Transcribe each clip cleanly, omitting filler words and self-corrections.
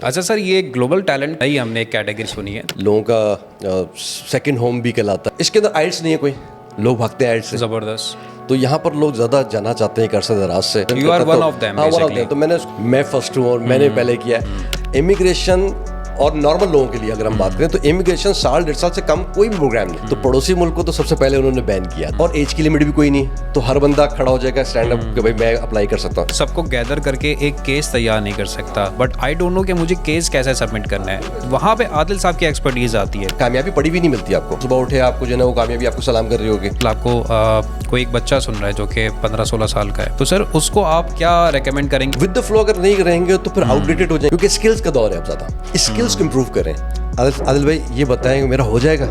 اچھا سر، یہ global talent ہی ہم نے ایک کیٹیگری سنی ہے لوگوں کا سیکنڈ ہوم بھی کہلاتا ہے. اس کے اندر آئلٹس نہیں ہے کوئی, لوگ بھاگتے ہیں آئلٹس سے. زبردست. تو یہاں پر لوگ زیادہ جانا چاہتے ہیں ایک عرصہ دراز سے. You are one of them basically. تو میں فرسٹ ہوں اور میں نے پہلے کیا ہے امیگریشن. اور نارمل لوگوں کے لیے اگر ہم بات کریں تو امیگریشن 1.5 سے کم کوئی بھی پروگرام نہیں. تو پڑوسی ملک کو تو سب سے پہلے انہوں نے بین کیا, اور ایج کی لمٹ بھی کوئی نہیں, تو ہر بندہ کھڑا ہو جائے گا اسٹینڈ اپ کہ بھائی میں اپلائی کر سکتا ہوں. سب کو گیدر کر کے ایک کیس تیار نہیں کر سکتا, بٹ آئی ڈونٹ نو کہ مجھے کیس کیسے سبمٹ کرنا ہے. وہاں پہ عادل صاحب کی ایکسپرٹیز آتی ہے. کامیابی پڑی بھی نہیں ملتی آپ کو. صبح اٹھے آپ کو جو ہے نا وہ کامیابی آپ کو سلام کر رہی ہوگی. آپ کو کوئی ایک بچہ سن رہا ہے جو کہ 15-16 سال کا ہے, تو سر اس کو آپ کیا ریکمینڈ کریں گے؟ ود دا فلو اگر نہیں رہیں گے تو پھر آؤٹ ڈیٹڈ ہو جائیں, کیونکہ اسکلس کا دور ہے. اب زیادہ اسکلس کو امپروو کریں. عادل بھائی یہ بتائیں کہ میرا ہو جائے گا,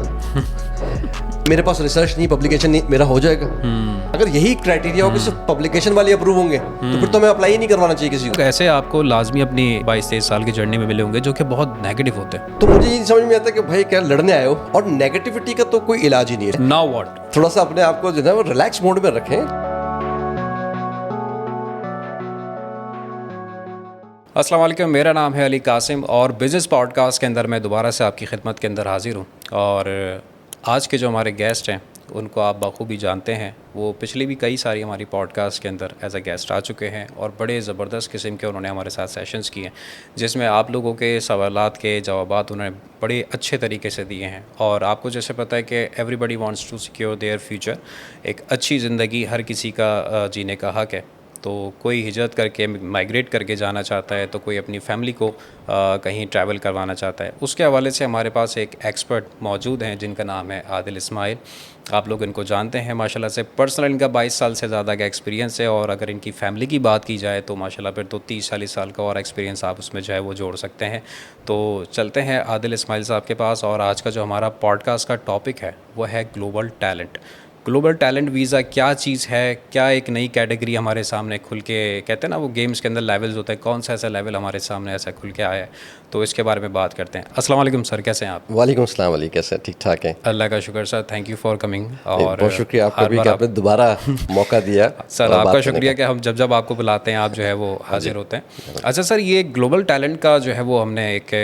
میرے پاس ریسرچ نہیں, پبلیکیشن نہیں, میرا ہو جائے گا. اگر یہی کرائٹیریا ہو کہ صرف پبلیکیشن والے اپروو ہوں گے تو پھر تو ہمیں اپلائی ہی نہیں کروانا چاہیے کسی کو. ایسے آپ کو لازمی اپنی 22-23 سال کی جرنی میں ملے ہوں گے جو کہ بہت نیگیٹو ہوتے ہیں. تو مجھے یہ سمجھ میں آتا ہے کہ بھائی کیا لڑنے آئے ہو, اور نیگیٹیوٹی کا تو کوئی علاج ہی نہیں ہے. Now what? تھوڑا سا اپنے آپ کو جو ہے وہ ریلیکس موڈ میں رکھیں. السلام علیکم, میرا نام ہے علی قاسم اور بزنس پوڈ کاسٹ کے اندر میں دوبارہ سے آپ کی خدمت کے اندر حاضر ہوں. اور آج کے جو ہمارے گیسٹ ہیں ان کو آپ بخوبی جانتے ہیں. وہ پچھلی بھی کئی ساری ہماری پوڈ کاسٹ کے اندر ایز اے گیسٹ آ چکے ہیں اور بڑے زبردست قسم کے انہوں نے ہمارے ساتھ سیشنز کیے ہیں جس میں آپ لوگوں کے سوالات کے جوابات انہوں نے بڑے اچھے طریقے سے دیے ہیں. اور آپ کو جیسے پتہ ہے کہ everybody wants to secure their future. ایک اچھی زندگی ہر کسی کا جینے کا حق ہے. تو کوئی ہجرت کر کے مائگریٹ کر کے جانا چاہتا ہے, تو کوئی اپنی فیملی کو کہیں ٹریول کروانا چاہتا ہے. اس کے حوالے سے ہمارے پاس ایک ایکسپرٹ موجود ہیں جن کا نام ہے عادل اسماعیل. آپ لوگ ان کو جانتے ہیں ماشاءاللہ سے. پرسنل ان کا 22 سال سے زیادہ کا ایکسپیرینس ہے, اور اگر ان کی فیملی کی بات کی جائے تو ماشاءاللہ پھر تو 30-40 سال کا اور ایکسپیرینس آپ اس میں جو ہے وہ جوڑ سکتے ہیں. تو چلتے ہیں عادل اسماعیل صاحب کے پاس. اور آج کا جو ہمارا پوڈ کاسٹ کا ٹاپک ہے وہ ہے global talent. Global talent visa کیا چیز ہے, کیا ایک نئی کیٹیگری ہمارے سامنے کھل کے, کہتے ہیں نا وہ گیمز کے اندر لیولز ہوتے ہیں, کون سا ایسا لیول ہمارے سامنے ایسا کھل کے آیا ہے, تو اس کے بارے میں بات کرتے ہیں. السلام علیکم سر, کیسے ہیں آپ؟ وعلیکم السلام علی, کیسے ٹھیک ٹھاک ہیں؟ اللہ کا شکر سر, تھینک یو فار کمنگ. اور بہت شکریہ آپ کا بھی کہ آپ نے دوبارہ موقع دیا. سر آپ کا شکریہ کہ ہم جب آپ کو بلاتے ہیں آپ جو ہے وہ حاضر ہوتے ہیں. اچھا سر, یہ گلوبل ٹیلنٹ کا جو ہے وہ ہم نے ایک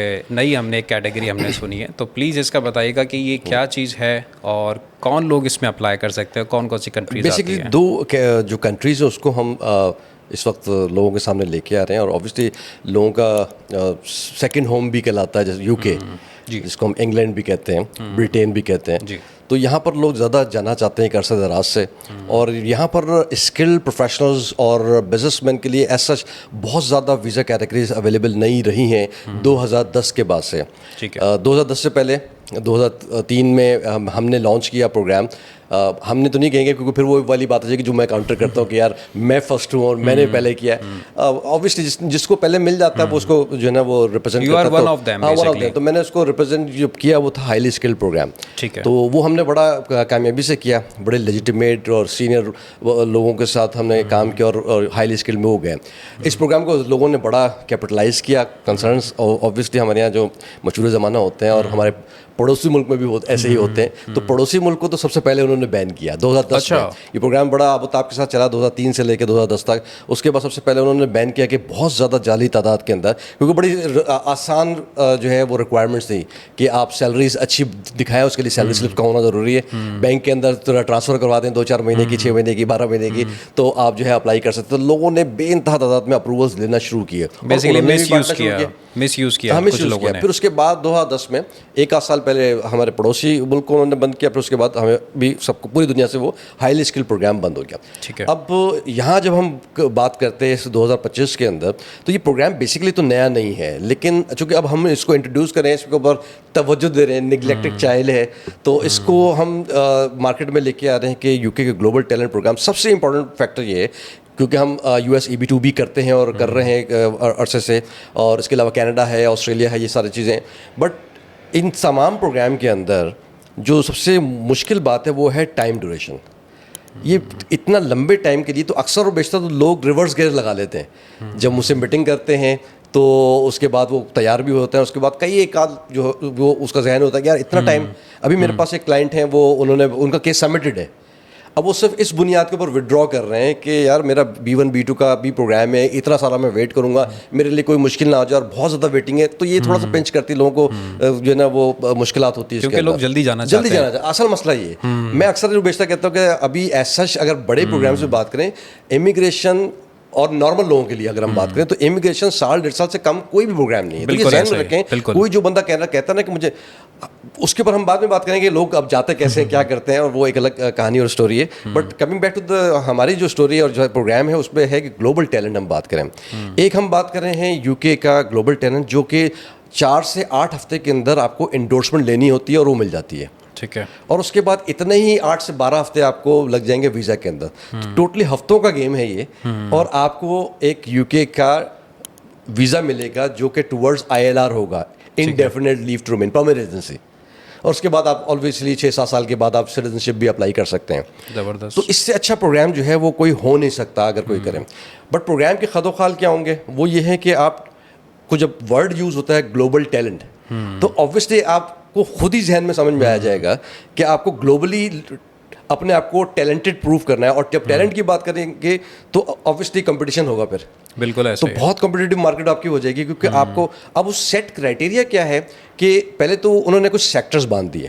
کیٹیگری ہم نے سنی ہے, تو پلیز اس کا بتائیے گا کہ یہ کیا چیز ہے اور کون لوگ اس میں اپلائی کر سکتے ہیں, کون کون سی کنٹریز آتی ہیں؟ بیسکلی دو جو کنٹریز ہیں اس کو ہم اس وقت لوگوں کے سامنے لے کے آ رہے ہیں. اور اوبیسلی لوگوں کا سیکنڈ ہوم بھی کہلاتا ہے, جیسے یو کے جس کو ہم انگلینڈ بھی کہتے ہیں, برٹین بھی کہتے ہیں. تو یہاں پر لوگ زیادہ جانا چاہتے ہیں ایک عرصہ دراز سے, اور یہاں پر اسکل پروفیشنلز اور بزنس مین کے لیے ایسا بہت زیادہ ویزا کیٹیگریز اویلیبل نہیں رہی ہیں 2010 کے بعد سے. 2010 سے پہلے 2003 میں ہم نے لانچ کیا پروگرام. ہم نے تو نہیں کہیں گے کیونکہ پھر وہ والی بات ہے کہ جو میں کاؤنٹر کرتا ہوں کہ یار میں فرسٹ ہوں اور میں نے پہلے کیا ہے. اوبیسلی جس کو پہلے مل جاتا ہے وہ اس کو جو ہے نا وہ ریپرزینٹ کرتا ہے. تو میں نے اس کو ریپرزینٹ جو کیا وہ تھا ہائیلی اسکلڈ پروگرام. تو وہ ہم نے بڑا کامیابی سے کیا, بڑے لیجیٹیمیٹ اور سینئر لوگوں کے ساتھ ہم نے کام کیا اور ہائیلی اسکلڈ میں ہو گئے. اس پروگرام کو لوگوں نے بڑا کیپٹلائز کیا. کنسرنس اوبیسلی ہمارے یہاں جو مشہور زمانہ ہوتے ہیں اور ہمارے پڑوسی ملک میں بھی ایسے ہی ہوتے ہیں, تو پڑوسی ملک کو تو سب سے پہلے انہوں نے بین کیا 2010 میں. یہ پروگرام بڑا آپ کے ساتھ چلا 2003 سے لے کے 2010 تک. اس کے بعد سب سے پہلے انہوں نے بین کیا کہ بہت زیادہ جعلی تعداد کے اندر, کیونکہ بڑی آسان جو ہے وہ ریکوائرمنٹس تھیں کہ آپ سیلریز اچھی دکھائیں, اس کے لیے سیلری سلپ کا ہونا ضروری ہے. بینک کے اندر ٹرانسفر کروا دیں 2-4 مہینے کی, 6 مہینے کی, 12 مہینے کی, تو آپ جو ہے اپلائی کر سکتے. تو لوگوں نے بے انتہا تعداد میں اپروولس لینا شروع کیے, مس یوز کیا. پھر اس کے بعد 2010 میں ایک آدھ سال پہلے ہمارے پڑوسی ملک کو انہوں نے بند کیا. پھر اس کے بعد ہمیں بھی سب کو پوری دنیا سے وہ ہائیلی اسکل پروگرام بند ہو گیا. اب یہاں جب ہم بات کرتے ہیں 2025 کے اندر, تو یہ پروگرام بیسکلی تو نیا نہیں ہے, لیکن چونکہ اب ہم اس کو انٹروڈیوس کریں, اس کے اوپر توجہ دے رہے ہیں, نگلیکٹڈ چائلڈ ہے, تو اس کو ہم مارکیٹ میں لے کے آ رہے ہیں کہ یو کے گلوبل ٹیلنٹ پروگرام. سب سے امپورٹنٹ فیکٹر یہ ہے کیونکہ ہم US EB2 بھی کرتے ہیں اور کر رہے ہیں عرصے سے, اور اس کے علاوہ کینیڈا ہے, آسٹریلیا ہے, یہ ساری چیزیں. بٹ ان تمام پروگرام کے اندر جو سب سے مشکل بات ہے وہ ہے ٹائم ڈیوریشن. یہ اتنا لمبے ٹائم کے لیے تو اکثر و بیشتر تو لوگ ریورس گیئر لگا لیتے ہیں. جب مجھ سے میٹنگ کرتے ہیں تو اس کے بعد وہ تیار بھی ہوتے ہیں, اس کے بعد کئی ایک آدھ جو وہ اس کا ذہن ہوتا ہے کہ یار اتنا ٹائم. ابھی میرے پاس ایک کلائنٹ ہیں, وہ انہوں نے ان کا کیس سبمٹڈ ہے, اب وہ صرف اس بنیاد کے اوپر ودرا کر رہے ہیں کہ یار میرا B1 B2 کا بھی پروگرام ہے, اتنا سارا میں ویٹ کروں گا, میرے لیے کوئی مشکل نہ ہو جائے, اور بہت زیادہ ویٹنگ ہے, تو یہ تھوڑا سا پنچ کرتی لوگوں کو جو ہے نا وہ مشکلات ہوتی ہے, کیونکہ لوگ جلدی جانا چاہتے ہیں. اصل مسئلہ یہ ہے. میں اکثر جو بیشتر کہتا ہوں کہ ابھی ایسا اگر بڑے پروگرامس میں بات کریں, امیگریشن اور نارمل لوگوں کے لیے اگر ہم بات کریں تو امیگریشن 1.5 سال سے کم کوئی بھی پروگرام نہیں ہے. تو یہ ذہن میں رکھیں, کوئی جو بندہ کہتا نا کہ مجھے, اس کے اوپر ہم بعد میں بات کریں گے لوگ اب جاتے کیسے ہیں, کیا کرتے ہیں, اور وہ ایک الگ کہانی اور اسٹوری ہے. But coming back to the ہماری جو اسٹوری اور جو پروگرام ہے اس پہ ہے کہ گلوبل ٹیلنٹ ہم بات کریں. ایک ہم بات کر رہے ہیں UK کا گلوبل ٹیلنٹ, جو کہ 4 سے 8 ہفتے کے اندر آپ کو انڈورسمنٹ لینی ہوتی ہے اور وہ مل جاتی ہے. ٹھیک ہے. اور اس کے بعد اتنے ہی 8 سے 12 ہفتے آپ کو لگ جائیں گے ویزا کے اندر. ٹوٹلی ہفتوں کا گیم ہے یہ, اور آپ کو ایک UK کا ویزا ملے گا جو کہ ٹورڈز ILR ہوگا, indefinite leave to remain, permanent residency. اور اس کے بعد آپ آلویسلی 6-7 سال کے بعد آپ سٹیزن شپ بھی اپلائی کر سکتے ہیں. زبردست. تو اس سے اچھا پروگرام جو ہے وہ کوئی ہو نہیں سکتا اگر کوئی کرے. بٹ پروگرام کے خد و خال کیا ہوں گے, وہ یہ ہے کہ آپ کو جب ورڈ یوز ہوتا ہے گلوبل ٹیلنٹ, تو آبویسلی آپ کو خود ہی ذہن میں سمجھ میں آ جائے گا کہ آپ کو گلوبلی اپنے آپ کو ٹیلنٹڈ پروو کرنا ہے. اور جب ٹیلنٹ کی بات کریں گے تو آبویسلی کمپٹیشن ہوگا پھر. بالکل ایسا. تو بہت کمپٹیٹیو مارکیٹ آپ کی ہو جائے گی, کیونکہ آپ کو اب اس سیٹ کرائٹیریا کیا ہے کہ پہلے تو انہوں نے کچھ سیکٹرز باندھ دیے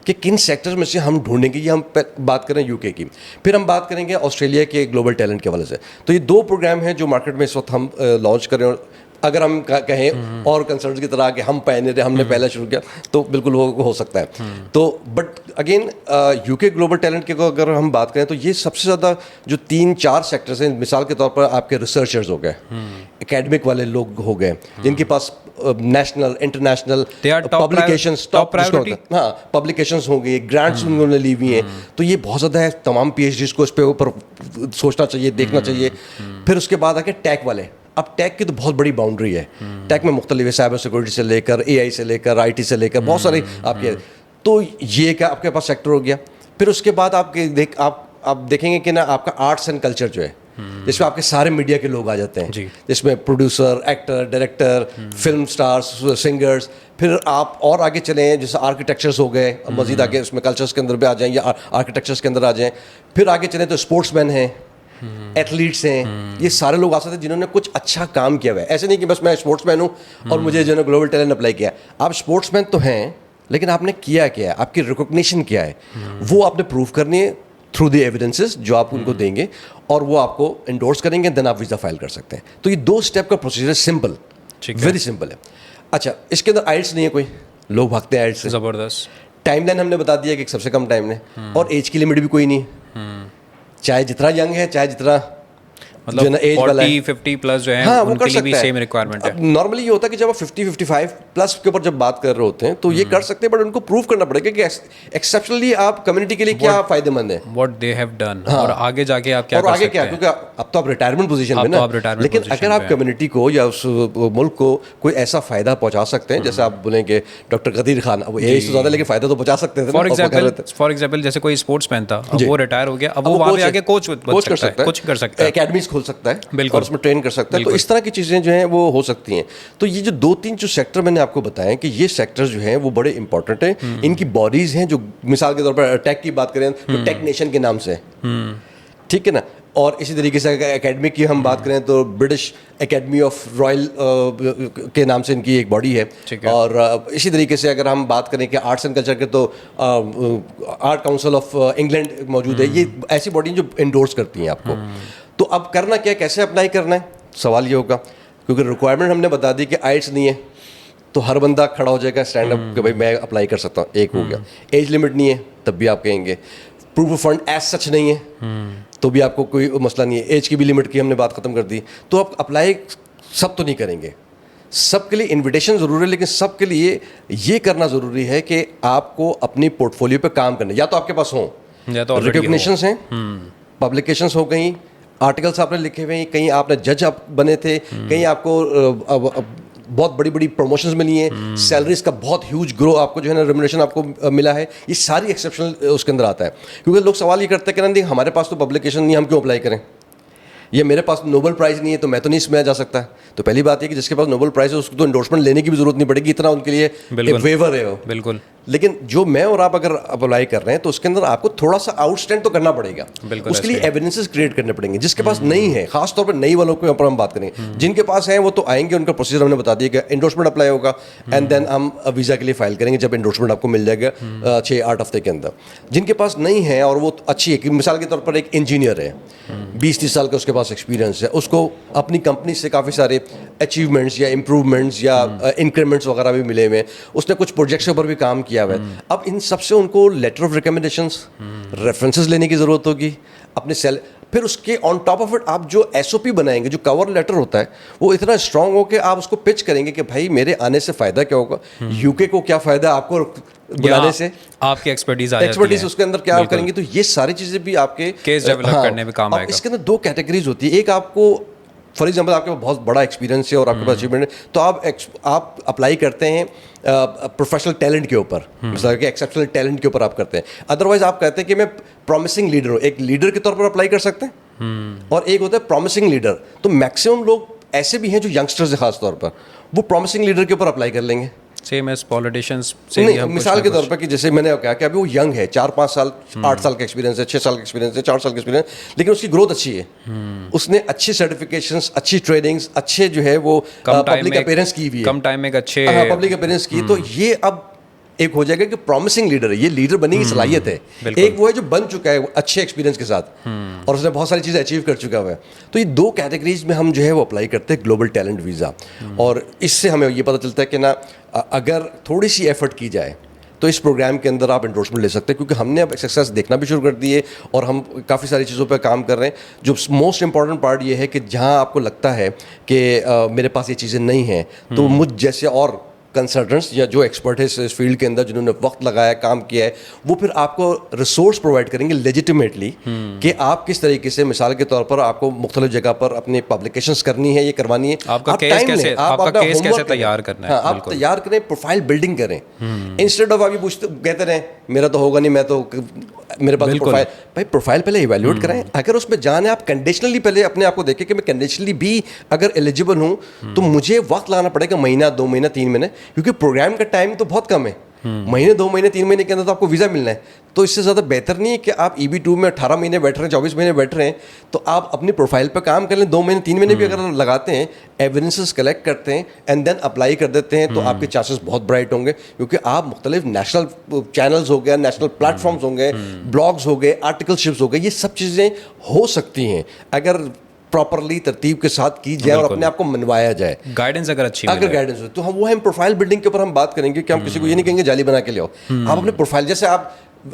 کہ کن سیکٹرز میں سے ہم ڈھونڈیں گے. یہ ہم بات کریں UK کی, پھر ہم بات کریں گے آسٹریلیا کے گلوبل ٹیلنٹ کے حوالے سے. تو یہ 2 پروگرام ہیں جو مارکیٹ میں اس وقت ہم لانچ کر رہے ہیں. اگر ہم کہیں اور کنسرنز کی طرح کہ ہم پائنیئر, ہم نے پہلا شروع کیا, تو بالکل وہ ہو سکتا ہے. تو but again UK global talent کے اگر ہم بات کریں تو یہ سب سے زیادہ جو 3-4 سیکٹرز ہیں, مثال کے طور پر آپ کے ریسرچرز ہو گئے, اکیڈمک والے لوگ ہو گئے جن کے پاس نیشنل انٹرنیشنل پبلیکیشنس, ہاں پبلیکیشنس ہوں گی, گرانٹس انہوں نے لی ہوئی ہیں. تو یہ بہت زیادہ ہے, تمام PhDs کو اس پہ اوپر سوچنا چاہیے, دیکھنا چاہیے. پھر اس کے بعد آ کے ٹیک والے. اب ٹیک کی تو بہت بڑی باؤنڈری ہے. ٹیک میں مختلف ہے, سائبر سیکورٹی سے لے کر AI سے لے کر IT سے لے کر بہت سارے آپ کے. تو یہ کیا آپ کے پاس سیکٹر ہو گیا. پھر اس کے بعد آپ دیکھیں گے کہ نا آپ کا آرٹس اینڈ کلچر جو ہے, جس میں آپ کے سارے میڈیا کے لوگ آ جاتے ہیں, جس میں producer, actor, director, film stars, singers. پھر آپ اور آگے چلیں جیسے آرکیٹیکچرس ہو گئے, مزید آگے اس میں کلچرس کے اندر بھی آ جائیں یا آرکیٹیکچرس کے اندر آ جائیں. پھر آگے چلیں تو اسپورٹس مین ہیں, ایتھلیٹس ہیں, یہ سارے لوگ آ سکتے ہیں جنہوں نے کچھ اچھا کام کیا ہوا ہے. ایسے نہیں کہ بس میں اسپورٹس مین ہوں اور مجھے جو ہے گلوبل ٹیلنٹ اپلائی کیا. آپ اسپورٹس مین تو ہیں, لیکن آپ نے کیا کیا ہے, آپ کی ریکگنیشن کیا ہے, وہ آپ نے پروو کرنی ہے تھرو دی ایویڈنسز جو آپ ان کو دیں گے, اور وہ آپ کو انڈورس کریں گے, دین آپ ویزا فائل کر سکتے ہیں. تو یہ 2 اسٹیپ کا پروسیجر سمپل, ویری سمپل ہے. اچھا, اس کے اندر آئلٹس نہیں ہے کوئی, لوگ بھاگتے ہیں آئلٹس سے. زبردست. ٹائم لائن ہم نے بتا دیا کہ سب سے کم ٹائم ہے, اور ایج کی لمٹ بھی کوئی نہیں ہے. چاہے جتنا ینگ ہے, چاہے جتنا مطلب 40-50 پلس جو ہیں ان کے لیے بھی سیم ریکوائرمنٹ ہے. نارملی یہ ہوتا ہے کہ جب آپ 50-55 پلس کے اوپر جب بات کر رہے ہوتے ہیں تو یہ کر سکتے ہیں, بٹ ان کو پروو کرنا پڑے گا کہ ایکسیپشنلی آپ کمیونٹی کے لیے کیا فائدے مند ہیں, واٹ دے ہیو ڈن, اور آگے جا کے آپ کیا کر سکتے ہیں. کیونکہ اب تو آپ ریٹائرمنٹ پوزیشن میں نا, لیکن اگر آپ کمیونٹی کو یا اس ملک کو کوئی ایسا فائدہ پہنچا سکتے ہیں, جیسے آپ بولیں کہ ڈاکٹر قدیر خان, اب ایج تو زیادہ لیکن فائدہ تو پہنچا سکتے تھے. فار ایگزامپل جیسے کوئی اسپورٹس مین تھا, اب وہ ریٹائر ہو گیا, اب وہ وہاں پہ آ کے کوچ کر سکتا ہے, کچھ کر سکتا ہے, اکیڈمیز کھول سکتا ہے اور اس میں ٹرین کر سکتا ہے. تو اس طرح کی چیزیں جو ہیں وہ ہو سکتی ہیں. تو یہ جو 2-3 جو سیکٹر میں نے آپ کو بتایا کہ یہ سیکٹر جو ہیں وہ بڑے امپورٹنٹ ہیں. ان کی باڈیز ہیں جو مثال کے طور پر ٹیک کی بات کریں تو ٹیک نیشن کے نام سے, ٹھیک ہے نا. اور اسی طریقے سے اگر اکیڈمی کی ہم بات کریں تو برٹش اکیڈمی آف رائل کے نام سے ان کی ایک باڈی ہے. اور اسی طریقے سے اگر ہم بات کریں کہ آرٹس اینڈ کلچر کے تو آرٹ کاؤنسل آف انگلینڈ موجود ہے. یہ ایسی باڈی جو انڈورس کرتی ہیں آپ کو. تو اب کرنا کیا, کیسے اپلائی کرنا ہے, سوال یہ ہوگا. کیونکہ ریکوائرمنٹ ہم نے بتا دی کہ آئلٹس نہیں ہے, تو ہر بندہ کھڑا ہو جائے گا اسٹینڈ اپ کہ بھائی میں اپلائی کر سکتا ہوں, ایک ہو گیا. ایج لمٹ نہیں ہے تب بھی آپ کہیں گے. Proof of fund as such نہیں ہے تو بھی آپ کو کوئی مسئلہ نہیں ہے. ایج کی بھی لمٹ کی ہم نے بات ختم کر دی. تو آپ اپلائی سب تو نہیں کریں گے, سب کے لیے انویٹیشن ضروری ہے, لیکن سب کے لیے یہ کرنا ضروری ہے کہ آپ کو اپنی پورٹ فولیو پہ کام کرنا, یا تو آپ کے پاس ہوں, ریکگنیشنس ہیں, پبلیکیشنس ہو گئی, آرٹیکلس آپ نے لکھے ہوئے ہیں, کہیں آپ نے جج بنے تھے, کہیں آپ کو بہت بڑی بڑی پروموشنز ملی ہیں, سیلریز کا بہت ہیوج گرو آپ کو جو ہے نا ریمونیشن آپ کو ملا ہے. یہ ساری ایکسیپشنل اس کے اندر آتا ہے. کیونکہ لوگ سوال یہ کرتے ہیں کہ نہیں ہمارے پاس تو پبلیکیشن نہیں, ہم کیوں اپلائی کریں, یہ میرے پاس نوبل پرائز نہیں ہے تو میں تو نہیں اس میں آ جا سکتا. تو پہلی بات یہ کہ جس کے پاس نوبل پرائز ہے اس کو تو انڈورسمنٹ لینے کی بھی ضرورت نہیں پڑے گی, اتنا ان کے لیے ویور ہے. بالکل. لیکن جو میں اور آپ اگر اپلائی کر رہے ہیں تو اس کے اندر آپ کو تھوڑا سا آؤٹ اسٹینڈ تو کرنا پڑے گا. اس کے لیے ایویڈنسز کریٹ کرنے پڑیں گے. جس کے پاس نہیں ہے, خاص طور پر نئی والوں کے اوپر ہم بات کریں گے. جن کے پاس ہیں وہ تو آئیں گے, ان کا پروسیجر ہم نے بتا دیا کہ انڈورسمنٹ اپلائی ہوگا اینڈ دین ہم ویزا کے لیے فائل کریں گے, جب انڈورسمنٹ آپ کو مل جائے گا 6-8 ہفتے کے اندر. جن کے پاس نہیں ہے اور وہ اچھی ہے, کہ مثال کے طور پر ایک انجینئر ہے, 20-30 سال کا اس کے پاس ایکسپیرینس ہے, اس کو اپنی کمپنی سے کافی سارے اچیومنٹس یا امپروومنٹس یا انکریمنٹس وغیرہ بھی ملے ہوئے ہیں, اس نے کچھ پروجیکٹس کے اوپر بھی کام کیا ہوا ہے. اب ان سب سے ان کو لیٹر آف ریکمنڈیشنس, ریفرنسز لینے کی ضرورت ہوگی اپنے پھر اس کے آن ٹاپ آف اٹ آپ جو ایس او پی بنائیں گے, جو کور لیٹر ہوتا ہے وہ اتنا اسٹرانگ ہو کہ آپ اس کو پچ کریں گے کہ بھائی میرے آنے سے فائدہ کیا ہوگا, یو کے کو کیا فائدہ آپ کو بلانے سے, آپ کی ایکسپرٹیز اس کے اندر کیا کریں گے. تو یہ ساری چیزیں بھی آپ کے کیس ڈیولپ کرنے میں کام آئے گا. اس کے اندر 2 کیٹیگریز ہوتی ہے. ایک آپ کو فار ایگزامپل آپ کے پاس بہت بڑا ایکسپیرینس ہے اور آپ کے پاس اچیومنٹ ہے, تو آپ اپلائی کرتے ہیں پروفیشنل ٹیلنٹ کے اوپر, مثال کہ ایکسیپشنل ٹیلنٹ کے اوپر آپ کرتے ہیں. ادروائز آپ کہتے ہیں کہ میں پرومسنگ لیڈر ہوں, ایک لیڈر کے طور پر اپلائی کر سکتے ہیں, اور ایک ہوتا ہے پرومسنگ لیڈر. تو میکسیمم لوگ ایسے بھی ہیں جو ینگسٹرز ہیں خاص طور پر, وہ پرومسنگ لیڈر کے اوپر اپلائی کر لیں گے. Same as politicians. مثال کے طور پر کہ جیسے میں نے کہا کہ ابھی وہ ینگ ہے, 4-5 سال 8 سال کا ایکسپیرینس ہے, 6 سال کا ایکسپیرینس ہے, 4 سال کا ایکسپیرینس, لیکن اس کی گروتھ اچھی ہے, اس نے اچھی سرٹیفکیشنس, اچھی ٹریننگس, اچھے جو ہے وہ پبلک اپیئرنس کی ہوئی ہے, کم ٹائم میں اچھے پبلک اپیئرنس کی. تو یہ اب ایک ہو جائے گا کہ پرومسنگ لیڈر ہے, یہ لیڈر بننے کی صلاحیت ہے. ایک وہ ہے جو بن چکا ہے اچھے ایکسپیرینس کے ساتھ اور اس نے بہت ساری چیزیں اچیو کر چکا ہوا ہے. تو یہ 2 کیٹیگریز میں ہم جو ہے وہ اپلائی کرتے ہیں گلوبل ٹیلنٹ ویزا. اور اس سے ہمیں یہ پتہ چلتا ہے کہ نا اگر تھوڑی سی ایفرٹ کی جائے تو اس پروگرام کے اندر آپ انڈورسمنٹ لے سکتے ہیں, کیونکہ ہم نے اب سکسیس دیکھنا بھی شروع کر دی ہے اور ہم کافی ساری چیزوں پہ کام کر رہے ہیں. جو موسٹ امپورٹنٹ پارٹ یہ ہے کہ جہاں آپ کو لگتا ہے کہ میرے پاس یہ چیزیں نہیں ہیں, تو مجھ جیسے اور کنسلٹنٹس یا جو ایکسپرٹ ہے اس فیلڈ کے اندر جنہوں نے وقت لگایا, کام کیا ہے, وہ پھر آپ کو ریسورس پرووائڈ کریں گے لیجیٹیمیٹلی کہ آپ کس طریقے سے, مثال کے طور پر آپ کو مختلف جگہ پر اپنی پبلیکیشنس کرنی ہے, یہ کروانی ہے, آپ کا کیس کیسے تیار کرنا ہے, آپ تیار کریں, پروفائل بلڈنگ کریں, انسٹیڈ آف ابھی پوچھتے کہتے رہیں میرا تو ہوگا نہیں, میں تو میرے پاس پروفائل. بھائی پروفائل پہلے ایویلیوٹ کریں, اگر اس میں جانے آپ کنڈیشنلی پہلے اپنے آپ کو دیکھیں کہ میں کنڈیشنلی بھی اگر ایلیجیبل ہوں تو مجھے وقت لانا پڑے گا, مہینہ 2 مہینہ 3 مہینے, کیونکہ پروگرام کا ٹائم تو بہت کم ہے, مہینے 2 مہینے 3 مہینے کے اندر تو آپ کو ویزا ملنا ہے. تو اس سے زیادہ بہتر نہیں ہے کہ آپ EB2 میں 18 مہینے بیٹھ رہے ہیں, 24 مہینے بیٹھ رہے ہیں, تو آپ اپنی پروفائل پہ کام کر لیں, 2 مہینے 3 مہینے بھی اگر لگاتے ہیں, ایویڈنسز کلیکٹ کرتے ہیں اینڈ دین اپلائی کر دیتے ہیں, تو آپ کے چانسز بہت برائٹ ہوں گے, کیونکہ آپ مختلف نیشنل چینلز ہو گئے, نیشنل پلیٹ فارمز ہوں گے, بلاگز ہو گئے, آرٹیکل شپس ہو گئے, یہ سب چیزیں ہو سکتی ہیں اگر پراپرلی ترتیب کے ساتھ کی جائے اور اپنے آپ کو منوایا جائے, گائیڈنس اگر اچھی اگر گائیڈنس ہو. تو ہم پروفائل بلڈنگ کے اوپر ہم بات کریں گے کہ ہم کسی کو یہ نہیں کہیں گے جعلی بنا کے لے آؤ. آپ اپنے پروفائل, جیسے آپ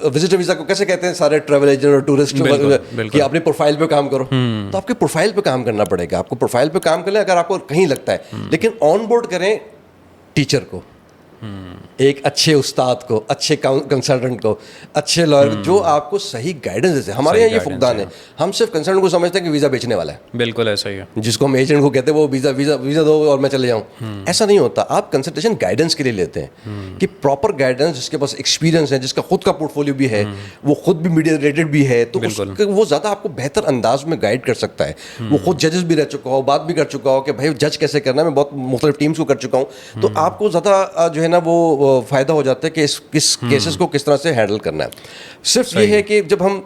وزٹر ویزا کو کیسے کہتے ہیں سارے ٹریول ایجنٹ اور ٹورسٹ کہ اپنی پروفائل پہ کام کرو, تو آپ کے پروفائل پہ کام کرنا پڑے گا. آپ کو پروفائل پہ کام کریں اگر آپ کو کہیں لگتا ہے, لیکن آن بورڈ کریں ٹیچر کو, ایک اچھے استاد کو, اچھے کنسلٹنٹ کو, اچھے لائر, جو آپ کو صحیح گائیڈنس دیتے. ہمارے یہاں یہ فقدان ہے, ہم صرف کنسلٹنٹ کو سمجھتے ہیں کہ ویزا بیچنے والا ہے. بالکل ایسا ہی ہے, جس کو ہم ایجنٹ کو کہتے ہیں وہ ویزا دو اور میں چلے جاؤں. ایسا نہیں ہوتا. آپ کنسلٹیشن گائیڈنس کے لیے لیتے ہیں کہ پراپر گائیڈنس, جس کے پاس ایکسپیرینس ہے, جس کا خود کا پورٹ فولیو بھی ہے, وہ خود بھی میڈیا ریلیٹڈ بھی ہے, تو وہ زیادہ آپ کو بہتر انداز میں گائیڈ کر سکتا ہے. وہ خود ججز بھی رہ چکا ہو, بات بھی کر چکا ہو کہ بھائی جج کیسے کرنا ہے, میں بہت مختلف ٹیمس کو کر چکا ہوں. تو آپ کو زیادہ جو ہے نا وہ فائدہ ہو جاتا ہے کہ کس کیسز کو کس طرح سے ہینڈل کرنا ہے. صرف یہ ہے کہ جب ہم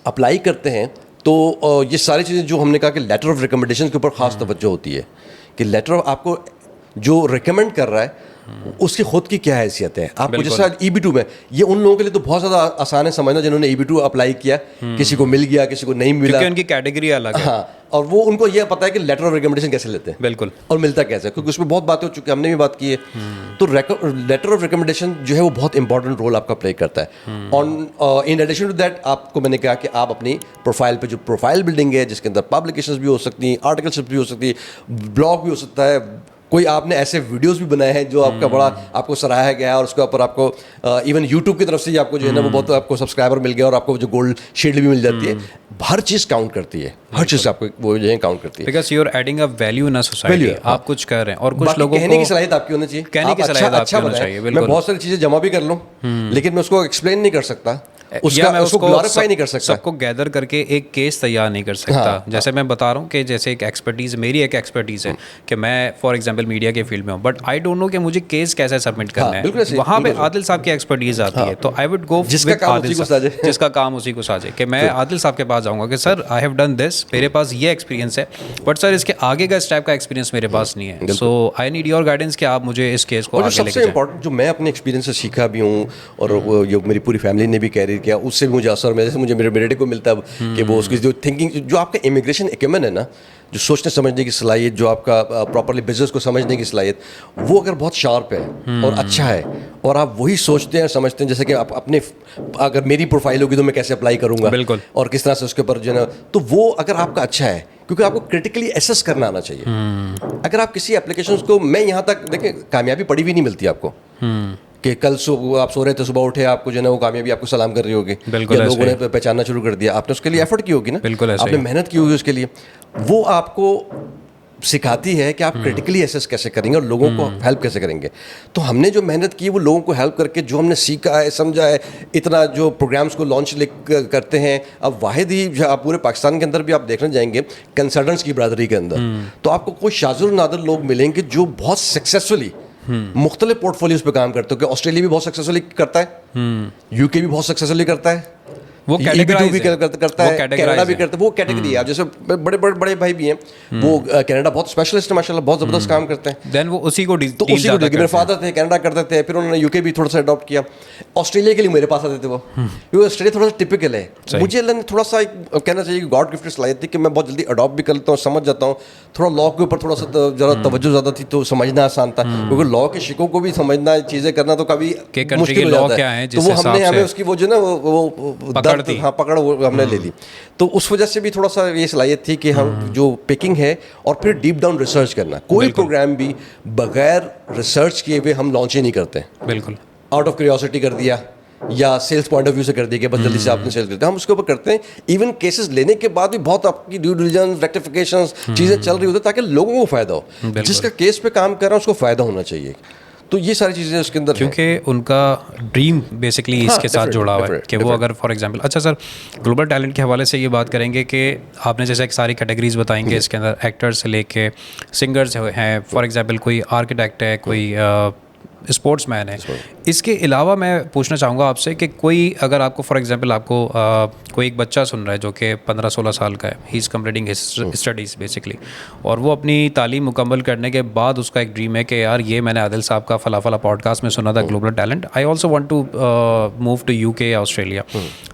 اپلائی کرتے ہیں تو یہ ساری چیزیں جو ہم نے کہا کہ لیٹر آف ریکمنڈیشن کے اوپر خاص توجہ ہوتی ہے کہ لیٹر آپ کو جو ریکمینڈ کر رہا ہے اس کی خود کی کیا حیثیت ہے. آپ کو جیسے EB2 میں, یہ ان لوگوں کے لیے تو بہت زیادہ آسان ہے سمجھنا جنہوں نے EB2 اپلائی کیا, کسی کو مل گیا, کسی کو نہیں ملا, کیونکہ ان کی کیٹیگری الگ ہے. ہاں, اور وہ ان کو یہ پتا ہے کہ لیٹر آف ریکمنڈیشن کیسے لیتے ہیں, بالکل, اور ملتا کیسے, کیونکہ اس میں بہت باتیں ہو چکی ہیں, ہم نے بھی بات کی ہے. تو لیٹر آف ریکمنڈیشن جو ہے وہ بہت امپورٹنٹ رول آپ کا پلے کرتا ہے. ان ایڈیشن ٹو دیٹ, آپ کو میں نے کہا کہ آپ اپنی پروفائل پہ جو پروفائل بلڈنگ ہے, جس کے اندر پبلیکیشنز بھی ہو سکتی ہیں, آرٹیکلشپ بھی ہو سکتی ہے, بلاگ بھی ہو سکتا ہے, کوئی آپ نے ایسے ویڈیوز بھی بنائے ہیں جو آپ کا بڑا آپ کو سراہا گیا ہے, اور اس کے اوپر آپ کو ایون یوٹیوب کی طرف سے آپ کو جو ہے نا وہ بہت آپ کو سبسکرائبر مل گیا, اور آپ کو جو گولڈ شیلڈ بھی مل جاتی ہے. ہر چیز کاؤنٹ کرتی ہے, ہر چیز آپ کو وہ جو ہے کاؤنٹ کرتی ہے, because you are adding a value in society. آپ کچھ کہہ رہے ہیں اور کچھ لوگوں کو کہنے کی صلاحیت آپ کی ہونی چاہیے, کہنے کی صلاحیت آپ کی ہونی چاہیے. میں بہت ساری چیزیں جمع بھی کر لوں لیکن میں اس کو ایکسپلین نہیں کر سکتا, اس کو گلوریفائی نہیں کر سکتا, سب کو گیدر کر کے ایک کیس تیار نہیں کر سکتا. جیسے میں بتا رہا ہوں کہ جیسے ایک ایکسپرٹیز, میری ایک ایکسپرٹیز ہے کہ میں فار ایگزامپل میڈیا کے فیلڈ میں ہوں, بٹ آئی ڈونٹ نو کہ مجھے کیس کیسے سبمٹ کرنا ہے. وہاں پہ عادل صاحب کی ایکسپرٹیز آتی ہے, تو آئی وڈ گو جس کا کام اسی کو ساجے کہ میں عادل صاحب کے پاس جاؤں گا کہ سر آئی ہیو ڈن دس, میرے پاس یہ ایکسپیرینس ہے, بٹ سر اس کے آگے کا اس ٹائپ کا ایکسپیرینس میرے پاس نہیں ہے. سو آئی نیڈ یور گائیڈنس کہ آپ مجھے اس کیس کو آگے لے کے جائیں. سب سے امپورٹنٹ جو میں اپنے ایکسپیرینس سے سیکھا بھی ہوں, اور جو میری پوری فیملی نے بھی کیری کیا, اس سے بھی مجھے اثر, جیسے مجھے میرے بیٹے کو ملتا ہے کہ وہ اس کی جو تھنکنگ, جو آپ کا امیگریشن ایکومن ہے نا, جو سوچنے سمجھنے کی صلاحیت, جو آپ کا پراپرلی بزنس کو سمجھنے کی صلاحیت, وہ اگر بہت شارپ ہے اور اچھا ہے, اور آپ وہی سوچتے ہیں سمجھتے ہیں, جیسے کہ آپ اپنے, اگر میری پروفائل ہوگی تو میں کیسے اپلائی کروں گا, بالکل, اور کس طرح سے اس کے اوپر جو ہے نا, تو وہ اگر آپ کا اچھا ہے, کیونکہ آپ کو کرٹیکلی ایسیس کرنا آنا چاہیے. اگر آپ کسی اپلیکیشنس کو, میں یہاں تک دیکھیں کامیابی پڑی ہوئی نہیں ملتی آپ کو کہ کل صبح آپ سو رہے تھے, صبح اٹھے, آپ کو جو ہے نا وہ کامیابی آپ کو سلام کر رہی ہوگی, لوگوں نے پہچاننا شروع کر دیا, آپ نے اس کے لیے ایفرٹ کی ہوگی نا, آپ نے محنت کی ہوگی اس کے لیے. وہ آپ کو سکھاتی ہے کہ آپ کرٹیکلی ایسیس کیسے کریں گے اور لوگوں کو ہیلپ کیسے کریں گے. تو ہم نے جو محنت کی وہ لوگوں کو ہیلپ کر کے, جو ہم نے سیکھا ہے, سمجھا ہے, اتنا جو پروگرامس کو لانچ کرتے ہیں. اب واحد ہی آپ پورے پاکستان کے اندر بھی آپ دیکھنے جائیں گے کنسلٹنٹس کی برادری کے اندر, تو آپ کو کوئی شاذ و نادر لوگ ملیں گے جو بہت سکسیزفلی مختلف پورٹ فولیوز پہ کام کرتے ہو. کہ آسٹریلیا بھی بہت سکسیزفلی کرتا ہے, یو کے بھی بہت سکسیزفلی کرتا ہے, وہ کینیڈا بھی کرتا ہے, وہ کیٹیگری ہے. جیسے بڑے بڑے بھائی بھی ہیں, وہ کینیڈا بہت اسپیشلسٹ ہے ماشاء اللہ, بہت زبردست کام کرتے ہیں. دین وہ اسی کو تو اسی کو میرے فادر تھے کینیڈا کرتے تھے, پھر انہوں نے یو کے بھی تھوڑا سا اڈاپٹ کیا. آسٹریلیا کے لیے میرے پاس آتے تھے وہ, کیونکہ آسٹریلیا تھوڑا سا ٹپکل ہے. مجھے اللہ نے تھوڑا سا کہنا چاہیے کہ گاڈ گفٹڈ صلاحیت تھی کہ میں بہت جلدی اڈاپٹ بھی کر لیتا ہوں, سمجھ جاتا ہوں. تھوڑا لا کے اوپر تھوڑا سا ذرا توجہ زیادہ تھی تو سمجھنا آسان تھا, کیونکہ لا کے شکوں کو بھی سمجھنا, چیزیں کرنا تو کبھی مشکل ہو جاتا ہے. تو وہ ہمیں اس کی وہ جو نا وہ پکڑ ہم نے لے لی. تو اس وجہ سے بھی تھوڑا سا یہ صلاحیت تھی کہ ہم جو پیکنگ ہے, اور پھر ڈیپ ڈاؤن ریسرچ کرنا. کوئی پروگرام بھی بغیر ریسرچ کیے ہوئے ہم لانچ ہی نہیں کرتے. بالکل آؤٹ آف کیوریوسٹی کر دیا, یا سیلس پوائنٹ آف ویو سے کر دیا کہ بس جلدی سے آپ نے سیل کرتے ہیں, ہم اس کے اوپر کرتے ہیں. ایون کیسز لینے کے بعد بھی بہت آپ کی ڈیو ڈیلیجنس, ریکٹیفیکیشنز, چیزیں چل رہی ہوتی ہیں تاکہ لوگوں کو فائدہ ہو. جس کا کیس پہ کام کر رہا ہے اس کو فائدہ ہونا چاہیے. تو یہ ساری چیزیں اس کے اندر, کیونکہ ان کا ڈریم بیسکلی اس کے ساتھ جڑا ہوا ہے کہ وہ اگر فار ایگزامپل, اچھا سر گلوبل ٹیلنٹ کے حوالے سے یہ بات کریں گے کہ آپ نے جیسے ایک ساری کیٹیگریز بتائیں گے اس کے اندر, ایکٹر سے لے کے سنگرز ہیں, فار ایگزامپل کوئی آرکیٹیکٹ ہے, کوئی اسپورٹس مین ہے. اس کے علاوہ میں پوچھنا چاہوں گا آپ سے کہ کوئی اگر آپ کو فار ایگزامپل آپ کو کوئی ایک بچہ سن رہا ہے جو کہ 15-16 سال کا ہے, he is completing his studies basically, اور وہ اپنی تعلیم مکمل کرنے کے بعد اس کا ایک ڈریم ہے کہ یار یہ میں نے عادل صاحب کا فلاں فلاں پوڈ کاسٹ میں سنا تھا global talent, I also want to move to U K یا آسٹریلیا.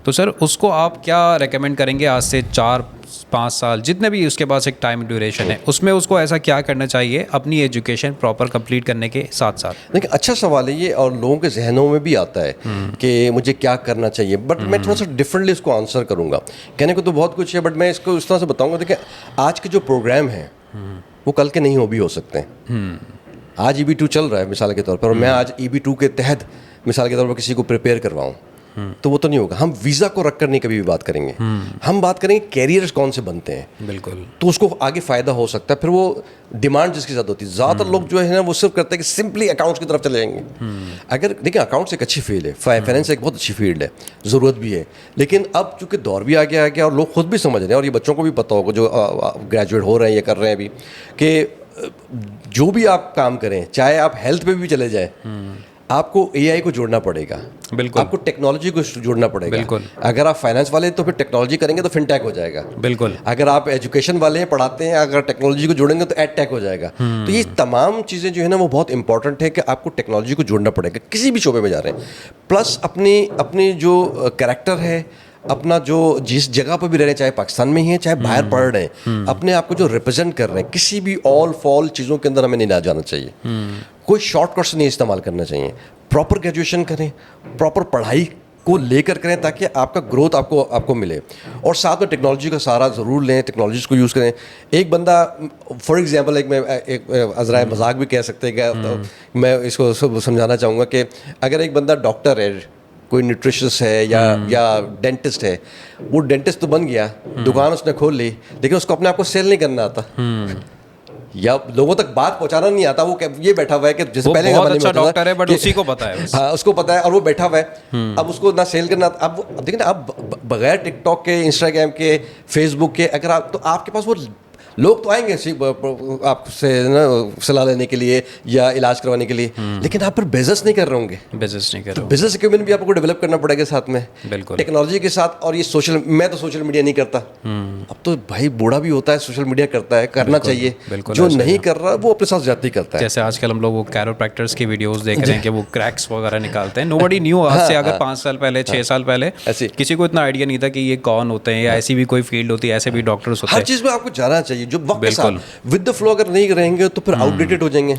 تو سر اس کو آپ کیا ریکمینڈ کریں گے آج سے 4-5 سال جتنے بھی اس کے پاس ایک ٹائم ڈیوریشن ہے, اس میں اس کو ایسا کیا کرنا چاہیے اپنی ایجوکیشن پراپر کمپلیٹ کرنے کے ساتھ ساتھ؟ دیکھیں اچھا سوال ہے یہ, اور لوگوں کے ذہنوں میں بھی آتا ہے کہ مجھے کیا کرنا چاہیے, بٹ میں تھوڑا سا ڈفرینٹلی اس کو آنسر کروں گا. کہنے کو تو بہت کچھ ہے, بٹ میں اس کو اس طرح سے بتاؤں گا. دیکھیں آج کے جو پروگرام ہیں وہ کل کے نہیں بھی ہو سکتے. آج EB2 چل رہا ہے مثال کے طور پر, اور میں آج EB2 کے تحت مثال کے طور پر کسی کو پریپیئر کرواؤں تو وہ تو نہیں ہوگا. ہم ویزا کو رکھ کر نہیں کبھی بھی بات کریں گے, ہم بات کریں گے کیریئرز کون سے بنتے ہیں. بالکل, تو اس کو آگے فائدہ ہو سکتا ہے. پھر وہ ڈیمانڈ جس کے ساتھ ہوتی ہے, زیادہ تر لوگ جو ہے نا وہ صرف کرتے ہیں کہ سمپلی اکاؤنٹس کی طرف چلے جائیں گے. اگر دیکھیں اکاؤنٹس ایک اچھی فیلڈ ہے, فائنینس ایک بہت اچھی فیلڈ ہے, ضرورت بھی ہے, لیکن اب چونکہ دور بھی آگے آ گیا اور لوگ خود بھی سمجھ رہے ہیں, اور یہ بچوں کو بھی پتہ ہوگا جو گریجویٹ ہو رہے ہیں, یہ کر رہے ہیں ابھی, کہ جو بھی آپ کام کریں, چاہے آپ ہیلتھ پہ بھی چلے جائیں, آپ کو AI کو جوڑنا پڑے گا. بالکل, آپ کو ٹیکنالوجی کو جوڑنا پڑے گا. بالکل, اگر آپ فائنینس والے تو پھر ٹیکنالوجی کریں گے تو فن ٹیک ہو جائے گا. بالکل, اگر آپ ایجوکیشن والے ہیں, پڑھاتے ہیں, اگر ٹیکنالوجی کو جوڑیں گے تو ایڈ ٹیک ہو جائے گا. تو یہ تمام چیزیں جو ہے نا وہ بہت امپورٹنٹ ہے کہ آپ کو ٹیکنالوجی کو جوڑنا پڑے گا کسی بھی شعبے میں جا رہے ہیں. پلس اپنی جو کریکٹر ہے, اپنا جو جس جگہ پہ بھی رہ رہے ہیں, چاہے پاکستان میں ہی ہیں چاہے باہر پڑھ رہے ہیں, اپنے آپ کو جو ریپرزینٹ کر رہے ہیں, کسی بھی آل فال چیزوں کے اندر ہمیں نہیں نہ جانا چاہیے. کوئی شارٹ کٹس نہیں استعمال کرنا چاہیے. پراپر گریجویشن کریں, پراپر پڑھائی کو لے کر کریں تاکہ آپ کا گروتھ آپ کو ملے, اور ساتھ میں ٹیکنالوجی کا سہارا ضرور لیں, ٹیکنالوجیز کو یوز کریں. ایک بندہ فار ایگزامپل ایک عذرائے مذاق بھی کہہ سکتے ہیں کہ میں اس کو سمجھانا چاہوں گا کہ اگر ایک بندہ ڈاکٹر ہے, کوئی نیوٹریشنسٹ ہے یا ڈینٹسٹ ہے, وہ ڈینٹسٹ تو بن گیا, دکان اس نے کھول لی, لیکن اس کو اپنے آپ کو سیل نہیں کرنا آتا. یا لوگوں تک بات پہنچانا نہیں آتا, وہ یہ بیٹھا ہوا ہے کہ جیسے پہلے بہت اچھا ڈاکٹر ہے بٹ اسی کو پتا ہے, ہاں اس کو پتا ہے اور وہ بیٹھا ہوا ہے, اب اس کو نہ سیل کرنا. اب دیکھیں نا, اب بغیر ٹک ٹاک کے, انسٹاگرام کے, فیس بک کے, اگر آپ, تو آپ کے پاس وہ لوگ تو آئیں گے آپ سے نا صلاح لینے کے لیے یا علاج کروانے کے لیے, لیکن آپ پھر بزنس نہیں کر رہے ہوں گے. بزنس نہیں کر رہے, بزنس ایکوپمنٹ بھی آپ کو ڈیولپ کرنا پڑے گا ساتھ میں, بالکل ٹیکنالوجی کے ساتھ. اور یہ سوشل, میں تو سوشل میڈیا نہیں کرتا, اب تو بھائی بوڑھا بھی ہوتا ہے سوشل میڈیا کرتا ہے, کرنا چاہیے. جو نہیں کر رہا وہ اپنے ساتھ زیادتی کرتا ہے. جیسے آج کل ہم لوگ وہ کیروپریکٹرس کی ویڈیوز دیکھ رہے ہیں کہ وہ کریکس وغیرہ نکالتے ہیں. نوبڈی نیو, آج سے اگر 5 سال پہلے 6 سال پہلے کسی کو اتنا آئیڈیا نہیں تھا کہ یہ کون ہوتے ہیں, یا ایسی بھی کوئی فیلڈ ہوتی ہے, ایسے بھی ڈاکٹرس ہوتے ہیں. ہر چیز میں آپ کو جاننا چاہیے جو وقت کے ساتھ ود دا فلو. اگر نہیں رہیں گے تو پھر آؤٹ ڈیٹڈ ہو جائیں گے.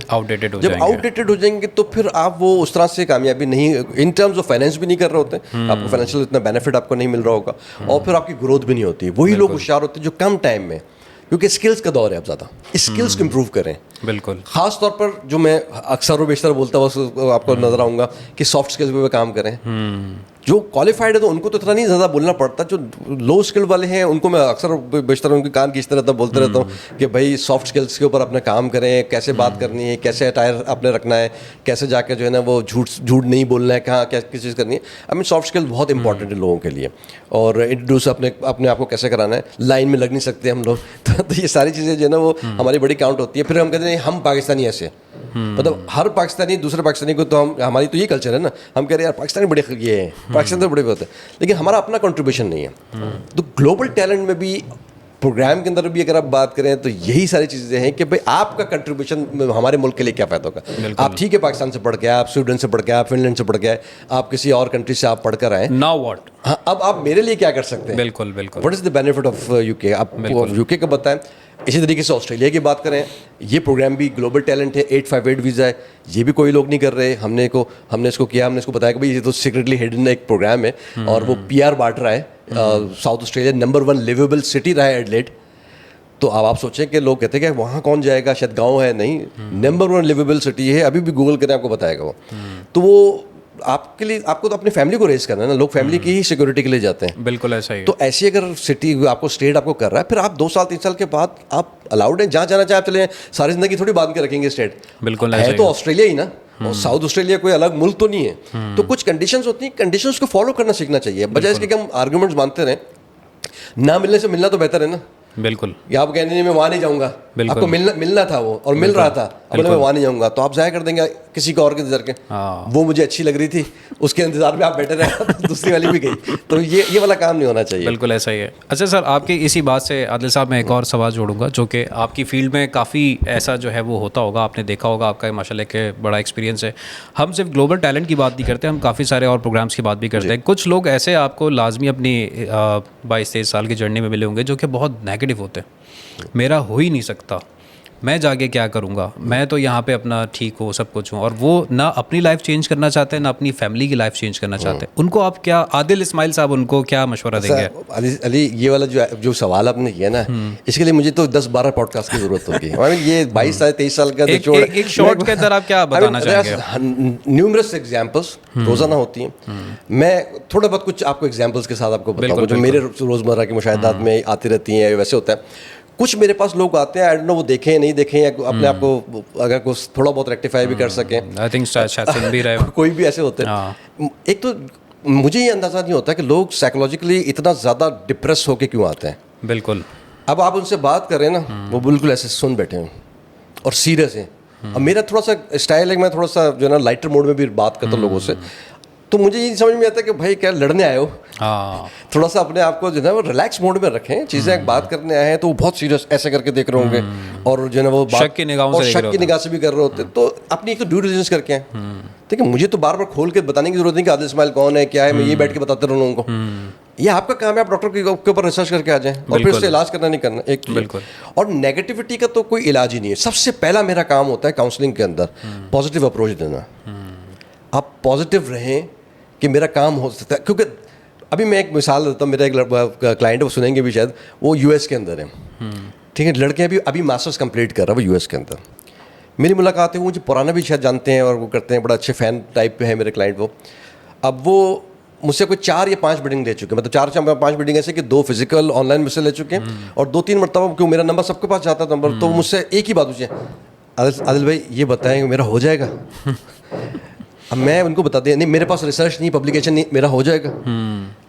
جب آؤٹ ڈیٹڈ ہو جائیں گے تو پھر آپ وہ اس طرح سے کامیابی نہیں, ان ٹرمز آف فائنینس بھی نہیں کر رہے ہوتے, آپ کو فائنینشیل اتنا بینیفٹ آپ کو نہیں مل رہا ہوگا, اور پھر آپ کی گروتھ بھی نہیں ہوتی. وہی لوگ ہوشیار ہوتے ہیں جو کم ٹائم میں, کیونکہ اسکلس کا دور ہے اب زیادہ, اسکلس کو امپروو کریں. بالکل, خاص طور پر جو میں اکثر و بیشتر بولتا ہوں آپ کو نظر آؤں گا کہ سافٹ اسکلس پہ کام کریں. جو کوالیفائڈ ہے تو ان کو تو اتنا نہیں زیادہ بولنا پڑتا, جو لو اسکل والے ہیں ان کو میں اکثر بیشتر ان کے کان کھینچتا رہتا ہوں, بولتے رہتا ہوں کہ بھائی سافٹ اسکلس کے اوپر اپنا کام کریں, کیسے بات کرنی ہے, کیسے اٹائر اپنے رکھنا ہے, کیسے جا کے جو ہے نا وہ جھوٹ نہیں بولنا ہے, کہاں کیا کس چیز کرنی ہے. آئی مین سافٹ اسکل بہت امپورٹنٹ ہے لوگوں کے لیے. اور انٹروڈیوس اپنے آپ کو کیسے کرانا ہے, لائن میں لگ نہیں سکتے ہم لوگ, تو یہ ساری چیزیں جو ہے نا وہ ہماری بڑی کاؤنٹ ہوتی ہے. پھر ہم کہتے ہیں ہم پاکستانی ایسے, مطلب ہر پاکستانی دوسرے پاکستانی کو, تو ہماری تو یہ کلچر ہے نا, ہم کہہ رہے ہیں یار پاکستانی بڑے یہ ہیں, پاکستان تو بڑے ہوتے ہیں, لیکن ہمارا اپنا کنٹریبیوشن نہیں ہے. تو گلوبل ٹیلنٹ میں بھی, پروگرام کے اندر بھی اگر آپ بات کریں تو یہی ساری چیزیں ہیں کہ بھائی آپ کا کنٹریبیوشن ہمارے ملک کے لیے کیا فائدہ ہوگا. آپ ٹھیک ہے پاکستان سے پڑھ کے, آپ سویڈن سے پڑھ کے, آپ فن لینڈ سے پڑھ کے, آپ کسی اور کنٹری سے آپ پڑھ کر آئے, ناؤ واٹ, ہاں اب آپ میرے لیے کیا کر سکتے ہیں. بالکل بالکل, what is the benefit of you کے, آپ یو کے کا بتائیں. اسی طریقے سے آسٹریلیا کی بات کریں, یہ پروگرام بھی گلوبل ٹیلنٹ ہے, 858 ویزا ہے, یہ بھی کوئی لوگ نہیں کر رہے. ہم نے اس کو کیا, ہم نے اس کو بتایا کہ بھائی یہ تو سیکریٹلی ہڈن ایک پروگرام ہے, اور وہ PR بانٹ رہا ہے. ساؤتھ آسٹریلیا نمبر 1 لیویبل سٹی رہا ہے ایڈلیڈ. تو اب آپ سوچیں کہ لوگ کہتے ہیں کہ وہاں کون جائے گا, شاید گاؤں ہے, نہیں, نمبر 1 لیویبل سٹی ہے. ابھی بھی گوگل کریں آپ کو بتائے گا وہ. تو وہ آپ کے لیے, آپ کو تو اپنی فیملی کو ریز کرنا ہے نا, لوگ فیملی کی ہی سیکورٹی کے لیے جاتے ہیں. بالکل ایسا ہی. تو ایسی اگر سٹی آپ کو, اسٹیٹ آپ کو کر رہا ہے, پھر آپ 2 سال 3 سال کے بعد آپ الاؤڈ ہیں, جہاں جانا چاہے آپ چلیں. ساری زندگی تھوڑی باندھ کے رکھیں گے اسٹیٹ, بالکل ہے تو آسٹریلیا ہی نا, اور ساؤتھ آسٹریلیا کوئی الگ ملک تو نہیں ہے. تو کچھ کنڈیشنز ہوتی ہیں, کنڈیشنز کو فالو کرنا سیکھنا چاہیے, بجائے اس کے کہ ہم آرگومنٹس باندھتے رہیں. نہ ملنے سے ملنا تو بہتر ہے نا. بالکل, یا آپ کہنے میں وہاں نہیں جاؤں گا, آپ کو ملنا تھا وہ اور مل رہا تھا, اب میں وہاں نہیں جاؤں گا, تو آپ ضائع کر دیں گے کسی کو اور کے انتظار کے. وہ مجھے اچھی لگ رہی تھی, اس کے انتظار میں آپ بیٹھے رہے, دوسری والی بھی گئی. تو یہ والا کام نہیں ہونا چاہیے. بالکل ایسا ہی ہے. اچھا سر, آپ کی اسی بات سے عادل صاحب میں ایک اور سوال جوڑوں گا, جو کہ آپ کی فیلڈ میں کافی ایسا جو ہے وہ ہوتا ہوگا, آپ نے دیکھا ہوگا, آپ کا ماشاء اللہ کہ بڑا ایکسپیرینس ہے. ہم صرف گلوبل ٹیلنٹ کی بات نہیں کرتے, ہم کافی سارے اور پروگرامس کی بات بھی کرتے ہیں. کچھ لوگ ایسے آپ کو لازمی اپنی 22-23 سال کی جرنی میں ملے ہوں گے جو کہ بہت نیگیٹو ہوتے ہیں, میرا ہو ہی نہیں سکتا, میں جا کے کیا کروں گا, میں تو یہاں پہ اپنا ٹھیک ہوں, سب کچھ ہوں, اور وہ نہ اپنی لائف چینج کرنا چاہتے ہیں, نہ اپنی فیملی کی لائف چینج کرنا چاہتے ہیں. ان کو آپ کیا, عادل اسماعیل صاحب, ان کو کیا مشورہ دیں گے؟ علی, یہ والا جو سوال آپ نے کیا نا, اس کے لیے مجھے تو 10-12 پوڈ کاسٹ کی ضرورت ہوگی. یہ 22-23 سال کا ایک شارٹ کے اندر آپ کیا بتانا چاہیں گے؟ نیومرس ایگزامپلس روزانہ ہوتی ہیں. میں تھوڑا بہت کچھ آپ کو ایگزامپلس کے ساتھ آپ کو بتاؤں گا جو میرے روزمرہ کے مشاہدات میں آتی رہتی ہیں. ویسے ہوتا ہے, کچھ میرے پاس لوگ آتے ہیں, آئی ڈونٹ نو وہ دیکھیں نہیں دیکھیں, یا اپنے آپ کو اگر کچھ تھوڑا بہت ریکٹیفائی بھی کر سکیں, آئی تھنک شاید سن بھی رہے, کوئی بھی ایسے ہوتے ہیں. ایک تو مجھے یہ اندازہ نہیں ہوتا کہ لوگ سائیکولوجیکلی اتنا زیادہ ڈپریس ہو کے کیوں آتے ہیں. بالکل, اب آپ ان سے بات کریں نا, وہ بالکل ایسے سن بیٹھے ہیں اور سیریس ہیں. اور میرا تھوڑا سا اسٹائل ہے, میں تھوڑا سا جو ہے نا لائٹر موڈ میں بھی بات کرتا ہوں لوگوں سے. تو مجھے یہ سمجھ میں آتا ہے کہ بھائی کیا لڑنے آئے ہو, تھوڑا سا اپنے آپ کو جو ہے نا وہ ریلیکس موڈ میں رکھیں. چیزیں بات کرنے آئے ہیں تو وہ بہت سیریس ایسے کر کے دیکھ رہے ہوں گے, اور جو ہے نا وہ شک کی نگاہ سے بھی کر رہے ہوتے. تو اپنی ایک تو ڈیو ڈیلیجنس کر کے آئیں. ٹھیک ہے, مجھے تو بار بار کھول کے بتانے کی ضرورت نہیں کہ عادل اسماعیل کون ہے, کیا ہے, میں یہ بیٹھ کے بتاتے رہوں لوگوں کو. یہ آپ کا کام ہے, آپ ڈاکٹر کے اوپر ریسرچ کر کے آ جائیں, اور پھر اس سے علاج کرنا نہیں کرنا. ایک بالکل, اور نیگیٹیوٹی کا تو کوئی علاج ہی نہیں ہے. سب سے پہلا میرا کام ہوتا ہے کاؤنسلنگ کے اندر پازیٹیو اپروچ دینا. آپ پازیٹیو رہیں کہ میرا کام ہو سکتا ہے. کیونکہ ابھی میں ایک مثال دیتا ہوں, میرا ایک کلائنٹ, وہ سنیں گے بھی شاید, وہ US کے اندر ہے. ٹھیک ہے, لڑکے ابھی ماسٹرس کمپلیٹ کر رہا ہے وہ US کے اندر. میری ملاقات ہے, وہ مجھے پرانا بھی شاید جانتے ہیں اور وہ کرتے ہیں, بڑا اچھے فین ٹائپ پہ ہے میرے کلائنٹ وہ. اب وہ مجھ سے کوئی 4 یا 5 میٹنگ لے چکے ہیں, مطلب 4-5 میٹنگ ایسے کہ 2 فزیکل آن لائن مجھ سے لے چکے ہیں, اور 2-3 مرتبہ کیوں میرا نمبر سب کے پاس جاتا تھا نمبر, تو مجھ سے ایک ہی بات پوچھی, عادل بھائی یہ بتائیں کہ میرا ہو جائے گا. اب میں ان کو بتا دیا نہیں میرے پاس ریسرچ نہیں, پبلیکیشن نہیں, میرا ہو جائے گا.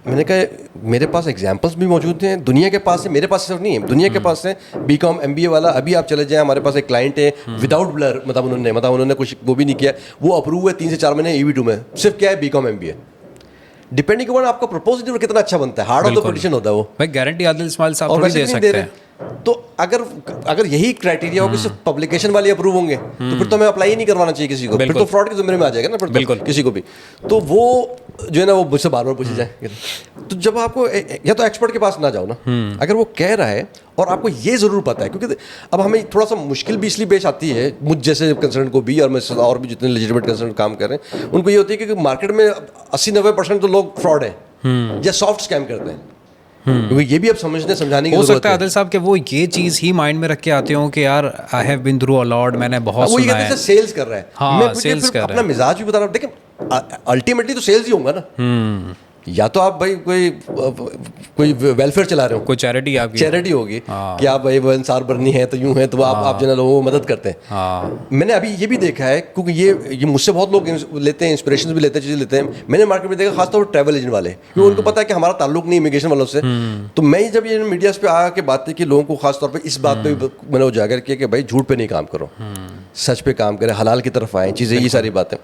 میں نے کہا میرے پاس ایگزامپلس بھی موجود ہیں دنیا کے پاس ہے, میرے پاس صرف نہیں ہے, دنیا کے پاس ہے. BCom MBA والا ابھی آپ چلے جائیں, ہمارے پاس ایک کلائنٹ ہے وداؤٹ بلر, مطلب انہوں نے کچھ وہ بھی نہیں کیا, وہ اپروو ہے 3 سے 4 مہینے EV2 میں, صرف کیا ہے BCom MBA. ڈپینڈنگ اپون آپ کا پروپوزل کتنا اچھا بنتا ہے, ہارڈ آف دا پوزیشن ہوتا ہے وہ. بھائی گارنٹی عادل اسماعیل صاحب تھوڑی دے سکتے ہیں. تو اگر یہی کرائٹیریا ہو کہ صرف پبلیکیشن والے اپروو ہوں گے تو پھر تو ہمیں اپلائی ہی نہیں کروانا چاہیے کسی کو, پھر تو فراڈ کے زمرے میں آ جائے گا نا پھر بالکل کسی کو بھی. تو وہ جو ہے نا وہ مجھ سے بار بار پوچھی جائے. تو جب آپ کو یا تو ایکسپرٹ کے پاس نہ جاؤ نا, اگر وہ کہہ رہا ہے اور آپ کو یہ ضرور پتا ہے, کیونکہ اب ہمیں تھوڑا سا مشکل بھی اس لیے پیش آتی ہے مجھ جیسے کنسرن کو بھی, اور میں اور بھی جتنے لیجیٹمیٹ کنسرن کام کر رہے ہیں ان کو یہ ہوتی ہے کہ مارکیٹ میں 80-90% تو لوگ فراڈ ہیں یا سافٹ اسکیم کرتے ہیں. کیونکہ یہ بھی اب سمجھانے کی ہو سکتا ہے عادل صاحب کہ وہ یہ چیز ہی مائنڈ میں رکھ کے آتے ہوں کہ یار I have been through a lot, میں نے بہت سنا ہے. وہ یہ کہتے ہیں سیلز کر رہا ہے. ہاں سیلز کر رہا ہے. اپنا مزاج بھی بتا رہا ہوں, دیکھیں الٹیمیٹلی تو سیلز ہی ہوگا نا. یا تو آپ بھائی کوئی ویلفیئر چلا رہے ہو, کوئی چیریٹی ہوگی کہ آپ بھائی وہ انصار برنی ہے تو یوں ہے, تو آپ جو ہے لوگوں کو مدد کرتے ہیں. میں نے ابھی یہ بھی دیکھا ہے, کیونکہ یہ مجھ سے بہت لوگ لیتے ہیں, انسپریشن بھی لیتے ہیں, چیزیں لیتے ہیں. میں نے مارکیٹ میں دیکھا خاص طور پر ٹریول ایجنٹ والے, کیونکہ ان کو پتا ہے کہ ہمارا تعلق نہیں امیگریشن والوں سے. تو میں جب یہ میڈیاز پہ آ کے باتیں کی لوگوں کو, خاص طور پہ اس بات پہ میں نے اجاگر کیا کہ بھائی جھوٹ پہ نہیں کام کرو, سچ پہ کام کریں, حلال کی طرف آئیں چیزیں, یہ ساری باتیں.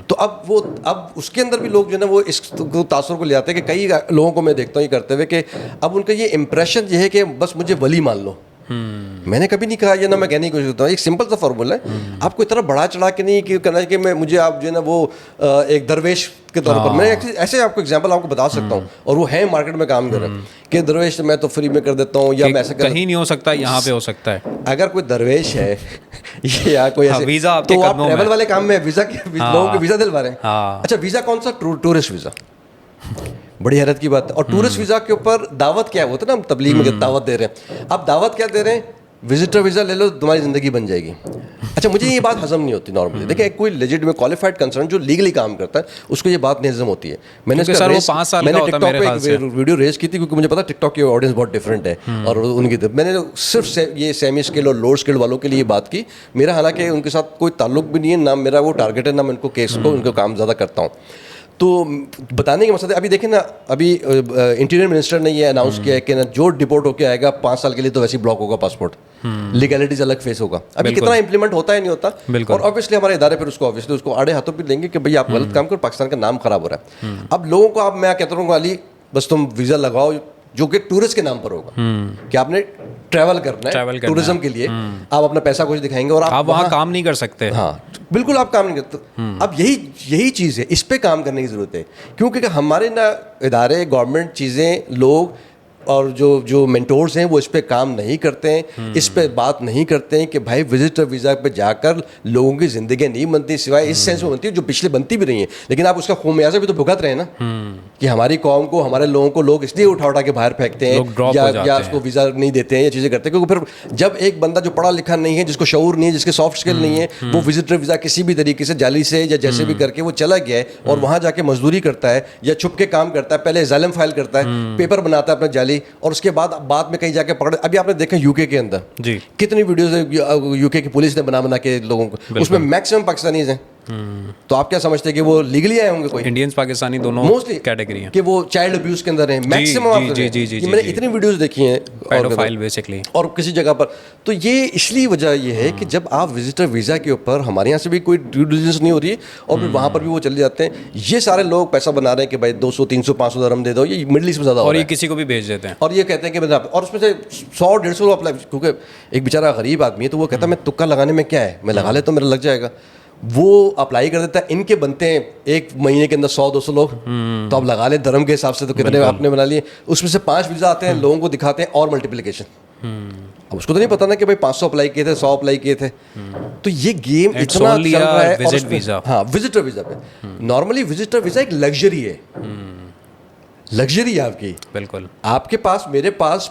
تو اب اس کے اندر بھی لوگ جو ہے نا وہ اس تاثر کو لے آتے ہیں کہ کئی لوگوں کو میں دیکھتا ہوں یہ کرتے ہوئے کہ اب ان کا یہ امپریشن یہ ہے کہ بس مجھے ولی مان لو. میں نے کبھی نہیں کہا یہ, نہ میں کہنے کی کوشش کرتا ہوں, ایک سمپل سا فارمولا ہے, آپ کو اتنا بڑا چڑھا کے نہیں کرنا کہ مجھے آپ جو ہے نا وہ ایک درویش کے طور پر, میں ایسے آپ کو ایگزامپل آپ کو بتا سکتا ہوں, اور وہ ہے مارکیٹ میں کام کر رہے ہیں کہ درویش میں تو فری میں کر دیتا ہوں, یا میں ایسے کہیں نہیں ہو سکتا, یہاں پہ ہو سکتا ہے. اگر کوئی درویش ہے یا کوئی ایسے, تو آپ ٹریول والے کام میں ویزا لوگوں کے ویزا دلوا رہے ہیں. اچھا ویزا کون سا؟ Tourist visa. بڑی حیرت کی بات ہے. اور ٹورسٹ ویزا کے اوپر دعوت کیا ہوتا ہے نا, ہم تبلیغ میں دعوت دے رہے ہیں, اب دعوت کیا دے رہے ہیں, وزٹر ویزا لے لو تمہاری زندگی بن جائے گی. اچھا مجھے یہ بات ہضم نہیں ہوتی نارملی. دیکھیں کوئی لیجٹ میں کوالیفائڈ کنسرن جو لیگلی کام کرتا ہے اس کو یہ بات نہیں ہضم ہوتی ہے. میں نے ٹک ٹاک پہ ایک ویڈیو ریز کی تھی, کیونکہ مجھے پتا ٹک ٹاک کی آڈینس بہت ڈفرینٹ ہے, اور ان کی میں نے صرف یہ سیمی اسکل اور لوور اسکل والوں کے لیے بات کی. میرا حالانکہ ان کے ساتھ کوئی تعلق بھی نہیں ہے, نہ میرا وہ ٹارگیٹ ہے, نہ میں ان کو کیس کو ان کا کام زیادہ کرتا ہوں. تو بتانے کا مقصد ہے, ابھی دیکھیں نا, ابھی انٹیریئر منسٹر نے یہ اناؤنس کیا ہے کہ جو ڈپورٹ ہو کے آئے گا 5 سال کے لیے تو ویسے ہی بلاک ہوگا پاسپورٹ, لیگلٹیز الگ فیس ہوگا. ابھی کتنا امپلیمنٹ ہوتا ہے نہیں ہوتا, اور آبویسلی ہمارے ادارے پھر اس کو آڑے ہاتھوں پہ دیں گے کہ بھائی آپ غلط کام کرو, پاکستان کا نام خراب ہو رہا ہے. اب لوگوں کو میں کہتا ہوں علی بس تم ویزا لگاؤ جو کہ ٹورسٹ کے نام پر ہوگا, کہ آپ نے ٹریول کرنا ہے ٹورزم کے لیے, آپ اپنا پیسہ کچھ دکھائیں گے اور آپ وہاں کام نہیں کر سکتے. ہاں بالکل آپ کام نہیں کرتے. اب یہی چیز ہے, اس پہ کام کرنے کی ضرورت ہے, کیونکہ ہمارے نا ادارے, گورنمنٹ چیزیں, لوگ اور جو مینٹورز ہیں وہ اس پہ کام نہیں کرتے ہیں, اس پہ بات نہیں کرتے ہیں کہ بھائی وزٹر ویزا پہ جا کر لوگوں کی زندگیاں نہیں بنتی, سوائے اس سینس میں بنتی ہے جو پچھلے بنتی بھی رہی ہیں, لیکن آپ اس کا خمیازہ بھی تو بھگت رہے ہیں نا, کہ ہماری قوم کو, ہمارے لوگوں کو لوگ اس لیے اٹھا کے باہر پھینکتے ہیں یا اس کو ویزا نہیں دیتے ہیں یا چیزیں کرتے ہیں, کیونکہ پھر جب ایک بندہ جو پڑھا لکھا نہیں ہے, جس کو شعور نہیں ہے, جس کے سافٹ اسکل نہیں ہے, وہ وزٹر ویزا کسی بھی طریقے سے جعلی سے یا جیسے بھی کر کے وہ چلا گیا ہے اور وہاں جا کے مزدوری کرتا ہے یا چھپ کے کام کرتا ہے, پہلے ظالم فائل کرتا ہے, پیپر بناتا ہے اپنا جعلی, اور اس کے بعد میں کہیں جا کے پکڑ. ابھی آپ نے دیکھا یو کے اندر کتنی ویڈیوز یو کے کی پولیس نے بنا کے لوگوں کو, اس میں میکسیمم پاکستانیز ہیں. تو آپ کیا سمجھتے ہیں کہ وہ لیگلی آئے ہوں گے؟ کوئی انڈینز پاکستانی دونوں موسٹلی کیٹیگری ہیں کہ وہ چائلڈ ابیوز کے اندر ہیں میکسیمم. میں نے اتنی ویڈیوز دیکھی ہیں پیڈوفائل بیسکلی, اور کسی جگہ پر. تو یہ اس لیے وجہ یہ ہے کہ جب آپ وزٹر ویزا کے اوپر ہمارے یہاں سے بھی کوئی ڈیو ڈیلیجنس نہیں ہو رہی ہے, اور پھر وہاں پر بھی وہ چلے جاتے ہیں. یہ سارے لوگ پیسہ بنا رہے ہیں کہ بھائی 200 300 500 درہم دے دو, یہ مڈل ایسٹ میں زیادہ, اور یہ کسی کو بھی بھیج دیتے ہیں, اور یہ کہتے ہیں کہ اور اس میں سے 100 150 اپلائی, کیونکہ ایک بیچارہ غریب آدمی ہے تو وہ کہتا ہے میں تکا لگانے میں کیا ہے, میں لگا لیتا ہوں میرا لگ جائے گا. وہ اپلائی کر دیتا ہے, ان کے بنتے ہیں ایک مہینے کے اندر 100-200 لوگ, تو اب لگا لیں درہم کے حساب سے تو کتنے آپ نے بنا لیے. اس میں سے 5 ویزا آتے ہیں, لوگوں کو دکھاتے ہیں اور ملٹیپلیکیشن. اب اس کو تو نہیں پتا نا کہ بھائی 500 اپلائی کیے تھے, 100 اپلائی کیے تھے. تو یہ گیم اتنا چل رہا ہے. ہاں وزٹر ویزا پہ نارملی وزٹر ویزا ایک لگژری ہے, لگژری ہے آپ کی. بالکل, آپ کے پاس, میرے پاس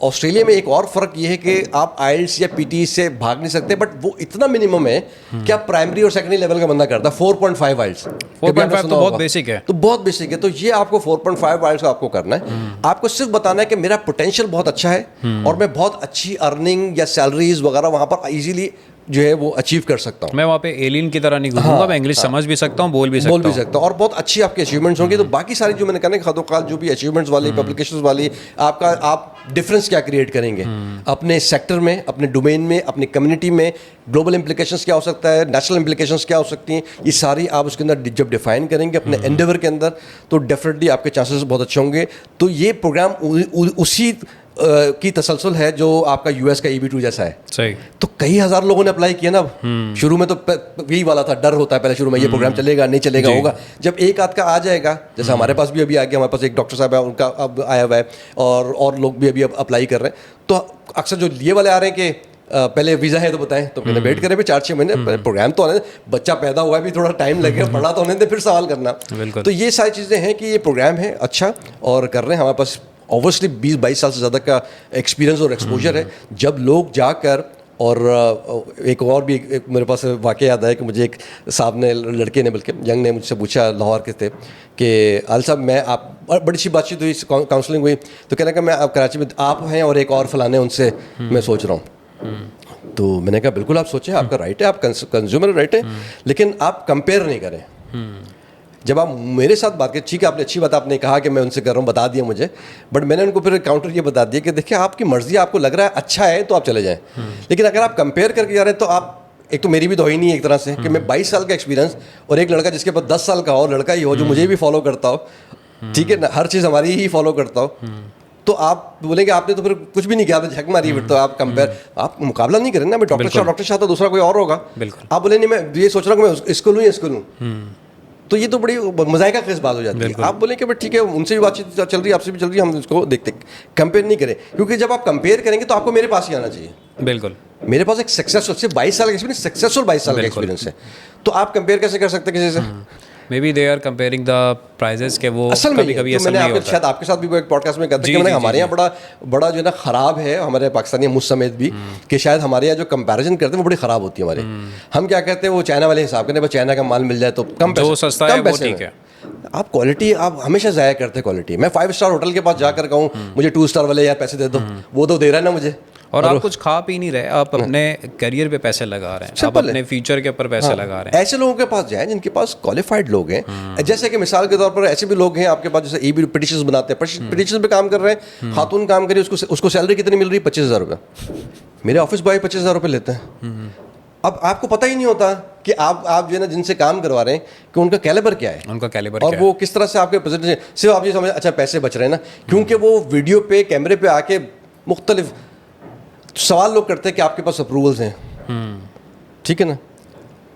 آسٹریلیا میں ایک اور فرق یہ ہے کہ آپ آئلٹس یا پی ٹی سے بھاگ نہیں سکتے, بٹ وہ اتنا منیمم ہے کہ آپ پرائمری اور سیکنڈری لیول کا بندہ کرتا ہے 4.5 آئلٹس. 4.5 تو بہت بیسک ہے, تو بہت بیسک ہے. تو یہ آپ کو 4.5 آئلٹس آپ کو کرنا ہے. آپ کو صرف بتانا ہے کہ میرا پوٹینشیل بہت اچھا ہے اور میں بہت اچھی ارننگ یا سیلریز وغیرہ وہاں پر ایزیلی جو ہے وہ اچیو کر سکتا ہوں. میں وہاں پہ ایلین کی طرح نہیں گھوموں گا, میں انگلش سمجھ بھی سکتا ہوں, بول بھی سکتا ہوں اور بہت اچھی آپ کی اچیومنٹس ہوں گی. تو باقی ساری جو میں نے کہا خط و خال جو بھی اچیومنٹس والی پبلیکیشنز والی آپ ڈفرینس کیا کریٹ کریں گے اپنے سیکٹر میں, اپنے ڈومین میں, اپنی کمیونٹی میں, گلوبل امپلیکیشنس کیا ہو سکتا ہے, نیشنل امپلیکیشنس کیا ہو سکتی ہیں, یہ ساری آپ اس کے اندر جب ڈیفائن کریں گے اپنے انڈیور کے اندر تو ڈیفینیٹلی آپ کے چانسز بہت اچھے ہوں گے. تو یہ پروگرام اسی کی تسلسل ہے جو آپ کا یو ایس کا EB2 جیسا ہے. صحیح. تو کئی ہزار لوگوں نے اپلائی کیا نا. شروع میں تو یہی والا تھا, ڈر ہوتا ہے پہلے شروع میں یہ پروگرام چلے گا نہیں چلے گا, ہوگا. جب ایک آدھ کا آ جائے گا, جیسے ہمارے پاس بھی ابھی آ گیا, ہمارے پاس ایک ڈاکٹر صاحب ہے ان کا اب آیا ہوا ہے, اور لوگ بھی ابھی اپلائی کر رہے ہیں. تو اکثر جو یہ والے آ رہے ہیں کہ پہلے ویزا ہے تو بتائیں, تو پہلے ویٹ کریں بھی 4-6 مہینے, پروگرام تو آنے, بچہ پیدا ہوا ہے بھی تھوڑا ٹائم لگے, پڑھا تو ہونے دے پھر سوال کرنا. تو یہ ساری چیزیں ہیں کہ یہ پروگرام ہے اچھا اور کر رہے ہیں. ہمارے پاس اوبویسلی 20-22 سال سے زیادہ کا ایکسپیرینس اور ایکسپوجر ہے. جب لوگ جا کر, اور ایک اور بھی میرے پاس واقعہ یاد آیا کہ مجھے ایک صاحب نے, لڑکے نے بلکہ ینگ نے مجھ سے پوچھا, لاہور کے تھے, کہ عال صاحب میں آپ, بڑی اچھی بات چیت ہوئی, کاؤنسلنگ ہوئی, تو کہنا کہ میں آپ کراچی میں آپ ہیں اور ایک اور فلانے ان سے میں سوچ رہا ہوں. تو میں نے کہا بالکل آپ سوچیں, آپ کا رائٹ ہے, آپ کنزیومر رائٹ ہے, لیکن آپ کمپیئر نہیں کریں. جب آپ میرے ساتھ بات کریں, ٹھیک ہے آپ نے اچھی بات آپ نے کہا کہ میں ان سے کر رہا ہوں, بتا دیا مجھے, بٹ میں نے ان کو پھر کاؤنٹر یہ بتا دیا کہ دیکھیں آپ کی مرضی, آپ کو لگ رہا ہے اچھا ہے تو آپ چلے جائیں, لیکن اگر آپ کمپیئر کر کے جا رہے ہیں تو آپ, ایک تو میری بھی توہین نہیں ہے ایک طرح سے کہ میں 22 سال کا ایکسپیرینس اور ایک لڑکا جس کے پاس 10 سال کا اور لڑکا ہی ہو جو مجھے بھی فالو کرتا ہو, ٹھیک ہے نا, ہر چیز ہماری ہی فالو کرتا ہو, تو آپ بولیں کہ آپ نے تو پھر کچھ بھی نہیں کیا, آپ جھک ماری, پھر تو آپ کمپیئر, آپ مقابلہ نہیں کریں نا. میں ڈاکٹر شاہ تو دوسرا کوئی اور ہوگا, آپ بولیں نہیں میں یہ سوچ رہا ہوں کہ میں اس کو لوں یا اس کو لوں, تو یہ تو بڑی مذائقہ خیز بات ہو جاتی ہے. آپ بولیں کہ بھائی ٹھیک ہے ان سے بھی بات چیت چل رہی ہے, آپ سے بھی چل رہی ہے, ہم اس کو دیکھتے, کمپیئر نہیں کریں, کیونکہ جب آپ کمپیئر کریں گے تو آپ کو میرے پاس ہی آنا چاہیے. بالکل, میرے پاس ایک سکسیسفل صرف 22 سال کا ایکسپیرینس, سکسیسفل 22 سال کا ایکسپیرینس ہے, تو آپ کمپیئر کیسے کر سکتے کسی سے؟ Maybe they are comparing the prices کہ وہ اصل کبھی کبھی میں نے شاید آپ کے ساتھ بھی ایک پوڈ کاسٹ میں کہتا کہ ہمارے یہاں بڑا جو ہے نا خراب ہے, ہمارے پاکستانی مجھ سمیت بھی, کہ شاید ہمارے یہاں جو کمپیریزن کرتے ہیں وہ بڑی خراب ہوتی ہے ہمارے. ہم کیا کہتے ہیں وہ چائنا والے حساب کرتے ہیں, بس چائنا کا مال مل جائے تو کم پیسے میں. آپ کوالٹی آپ ہمیشہ ضائع کرتے ہیں کوالٹی. میں 5 اسٹار ہوٹل کے پاس جا کر کہوں مجھے 2 اسٹار والے یار پیسے دے دو, وہ تو دے رہا ہے نا مجھے, اور آپ کچھ کھا پی نہیں رہے, آپ اپنے کیریئر پہ پیسے لگا رہے ہیں, آپ اپنے فیوچر کے اوپر پیسے لگا رہے ہیں. ایسے لوگوں کے پاس جائیں جن کے پاس کوالیفائڈ لوگ ہیں, جیسے کہ مثال کے طور پر ایسے بھی لوگ ہیں آپ کے پاس جیسے EB پٹیشنز بناتے ہیں, پٹیشنز پہ کام کر رہے ہیں, خاتون کام کری, اس کو سیلری کتنی مل رہی ہے؟ 25,000 روپے. میرے آفس بوائے 25,000 روپے لیتے ہیں. اب آپ کو پتہ ہی نہیں ہوتا کہ آپ جو ہے نا جن سے کام کروا رہے ہیں کہ ان کا کیلیبر کیا ہے, ان کا کیلیبر اور وہ کس طرح سے آپ کے پریزنٹیشن, صرف آپ یہ سمجھیں اچھا پیسے بچ رہے ہیں نا, کیونکہ وہ ویڈیو پہ کیمرے پہ آ کے مختلف سوال لوگ کرتے ہیں کہ آپ کے پاس اپروولز ہیں, ٹھیک ہے نا.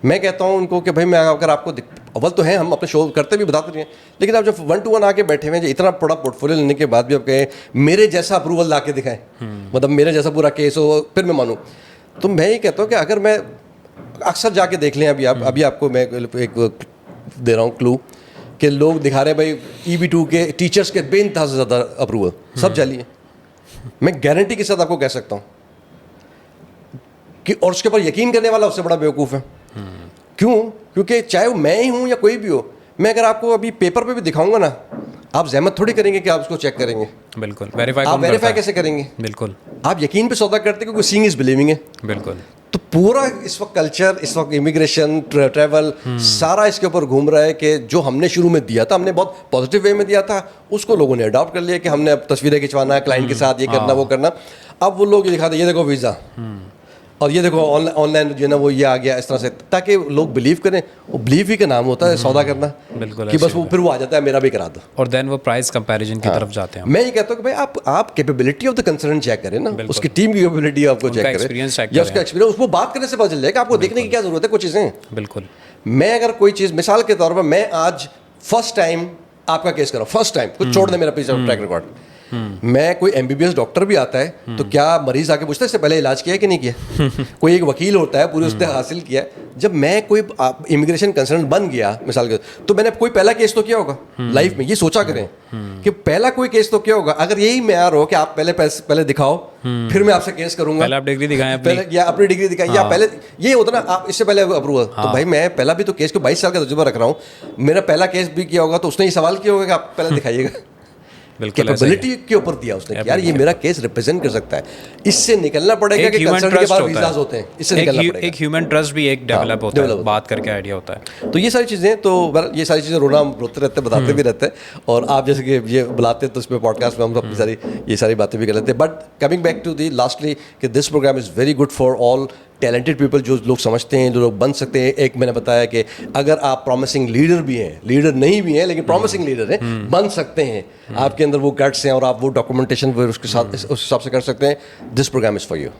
میں کہتا ہوں ان کو کہ بھائی میں اگر آپ کو اول تو ہیں, ہم اپنے شو کرتے بھی بتاتے رہے ہیں, لیکن آپ جب 1 to 1 آ کے بیٹھے ہوئے ہیں, اتنا بڑا پورٹ فولیو لینے کے بعد بھی آپ کہیں میرے جیسا اپروول لا کے دکھائیں, مطلب میرے جیسا پورا کیس ہو پھر میں مانوں. تو میں یہ کہتا ہوں کہ اگر میں اکثر جا کے دیکھ لیں, ابھی آپ کو میں ایک دے رہا ہوں کلو کہ لوگ دکھا رہے ہیں بھائی EB2 کے ٹیچرس کے بے انتہا سے زیادہ اپروول, سب جعلی ہے. میں گارنٹی کے ساتھ آپ کو کہہ سکتا ہوں کہ, اور اس کے اوپر یقین کرنے والا اس سے بڑا بیوقوف ہے. کیوں؟ کیونکہ چاہے وہ میں ہی ہوں یا کوئی بھی ہو, میں اگر آپ کو ابھی پیپر پہ بھی دکھاؤں گا نا, آپ زحمت تھوڑی کریں گے کہ آپ اس کو چیک کریں گے. بالکل, آپ ویریفائی کیسے کریں گے؟ بالکل, آپ یقین پہ سودا کرتے کیونکہ سینگ از بلیونگ ہے. بالکل. تو پورا اس وقت کلچر, اس وقت امیگریشن, ٹریول, سارا اس کے اوپر گھوم رہا ہے کہ جو ہم نے شروع میں دیا تھا, ہم نے بہت پازیٹیو وے میں دیا تھا, اس کو لوگوں نے اڈاپٹ کر لیا کہ ہم نے اب تصویریں کھنچوانا ہے کلائنٹ کے ساتھ, یہ کرنا وہ کرنا. اب وہ لوگ یہ دکھاتے ہیں, یہ دیکھو ویزا, اور یہ دیکھو آن لائن جو ہے نا وہ یہ آ گیا, اس طرح سے, تاکہ لوگ بلیو کریں. وہ بلیو ہی کا نام ہوتا ہے سودا کرنا, بالکل, کہ بس وہ پھر وہ آ جاتا ہے میرا بھی کرا دو, اور دین وہ پرائز کمپیریزن کی طرف جاتے ہیں. میں یہ کہتا ہوں کہ بھائی آپ capability of the concern check کریں نا, اس کی ٹیم کی کیپیبلٹی آپ کو چیک کریں, یا اس کا ایکسپیرینس, اس کو بات کرنے سے پتہ چل جائے کہ آپ کو دیکھنے کی کیا ضرورت ہے کچھ چیزیں. بالکل. میں اگر کوئی چیز مثال کے طور پر, میں آج فرسٹ ٹائم آپ کا کیس کرا, فرسٹ ٹائم, کچھ چھوڑ دیں میرا پیچھے ٹریک ریکارڈ, میں کوئی MBBS ڈاکٹر بھی آتا ہے تو کیا مریض آ کے پوچھتا ہے اس سے پہلے علاج کیا ہے کہ نہیں کیا؟ کوئی ایک وکیل ہوتا ہے پوری اس نے حاصل کیا ہے. جب میں کوئی امیگریشن کنسلٹنٹ بن گیا مثال کے تو میں نے کوئی پہلا کیس تو کیا ہوگا لائف میں. یہ سوچا کریں کہ پہلا کوئی کیس تو کیا ہوگا. اگر یہی معیار ہو کہ آپ پہلے دکھاؤ پھر میں آپ سے کیس کروں گا, پہلے آپ ڈگری دکھائیں یا اپنی ڈگری دکھائیں, یا پہلے یہ ہوتا نا آپ اس سے پہلے اپروول. تو بھائی میں پہلا بھی تو کیس کو 22 سال کا تجربہ رکھ رہا ہوں, میرا پہلا کیس بھی کیا ہوگا تو اس نے یہ سوال کیا ہوگا کہ آپ پہلے دکھائیے گا. کیپیبلٹی کے اوپر دیا اس نے کہ یار یہ میرا کیس ریپرزینٹ کر سکتا ہے. اس سے نکلنا پڑے گا کہ کنسرن کے بعد ویزاز ہوتے ہیں, اس سے نکلنا پڑے گا. ایک ہیومن ٹرسٹ بھی ایک ڈیولپ ہوتا ہے, بات کر کے آئیڈیا ہوتا ہے. تو یہ ساری چیزیں تو یہ ساری چیزیں رونا ہم روتے رہتے ہیں, بتاتے بھی رہتے ہیں, اور آپ جیسے کہ یہ بلاتے ہیں تو اس میں پوڈ کاسٹ میں ہم اپنی یہ ساری باتیں بھی کر لیتے ہیں. But coming back to the lastly کہ this program is very good for all talented people, جو لوگ سمجھتے ہیں, جو لوگ بن سکتے ہیں. ایک میں نے بتایا کہ اگر آپ پرومسنگ لیڈر بھی ہیں, لیڈر نہیں بھی ہیں لیکن پرومسنگ لیڈر ہیں, بن سکتے ہیں, آپ کے اندر وہ گٹس ہیں اور آپ وہ ڈاکومنٹیشن اس کے ساتھ اس حساب سے کر سکتے ہیں, دس پروگرام از فار یو.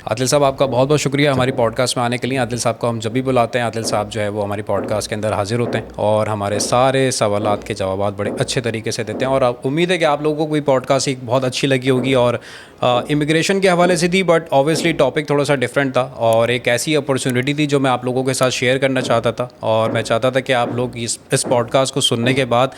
عادل صاحب آپ کا بہت بہت شکریہ ہماری پوڈ کاسٹ میں آنے کے لیے. عادل صاحب کو ہم جب بھی بلاتے ہیں, عادل صاحب جو ہے وہ ہماری پوڈ کاسٹ کے اندر حاضر ہوتے ہیں اور ہمارے سارے سوالات کے جوابات بڑے اچھے طریقے سے دیتے ہیں. اور امید ہے کہ آپ لوگوں کو کوئی پوڈ کاسٹ ایک بہت اچھی لگی ہوگی, اور امیگریشن کے حوالے سے تھی, بٹ اوبیسلی ٹاپک تھوڑا سا ڈفرینٹ تھا, اور ایک ایسی اپرچونیٹی تھی جو میں آپ لوگوں کے ساتھ شیئر کرنا چاہتا تھا. اور میں چاہتا تھا کہ آپ لوگ اس پوڈ کاسٹ کو سننے کے بعد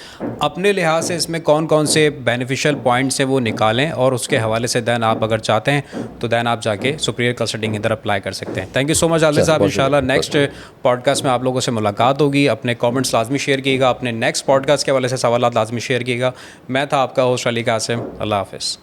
اپنے لحاظ سے اس میں کون کون سے بینیفیشیل پوائنٹس ہیں وہ نکالیں, اور اس کے حوالے سے دین آپ اگر چاہتے ہیں تو دین آپ جا کے سپیریئر کنسلٹنگ کی طرف اپلائی کر سکتے ہیں. تھینک یو سو مچ عادل صاحب. انشاءاللہ نیکسٹ پوڈ کاسٹ میں آپ لوگوں سے ملاقات ہوگی. اپنے کامنٹس لازمی شیئر کیے گا, اپنے نیکسٹ پوڈ کاسٹ کے حوالے سے سوالات لازمی شیئر کیے گا. میں تھا آپ کا ہوسٹ علی قاسم. اللہ حافظ.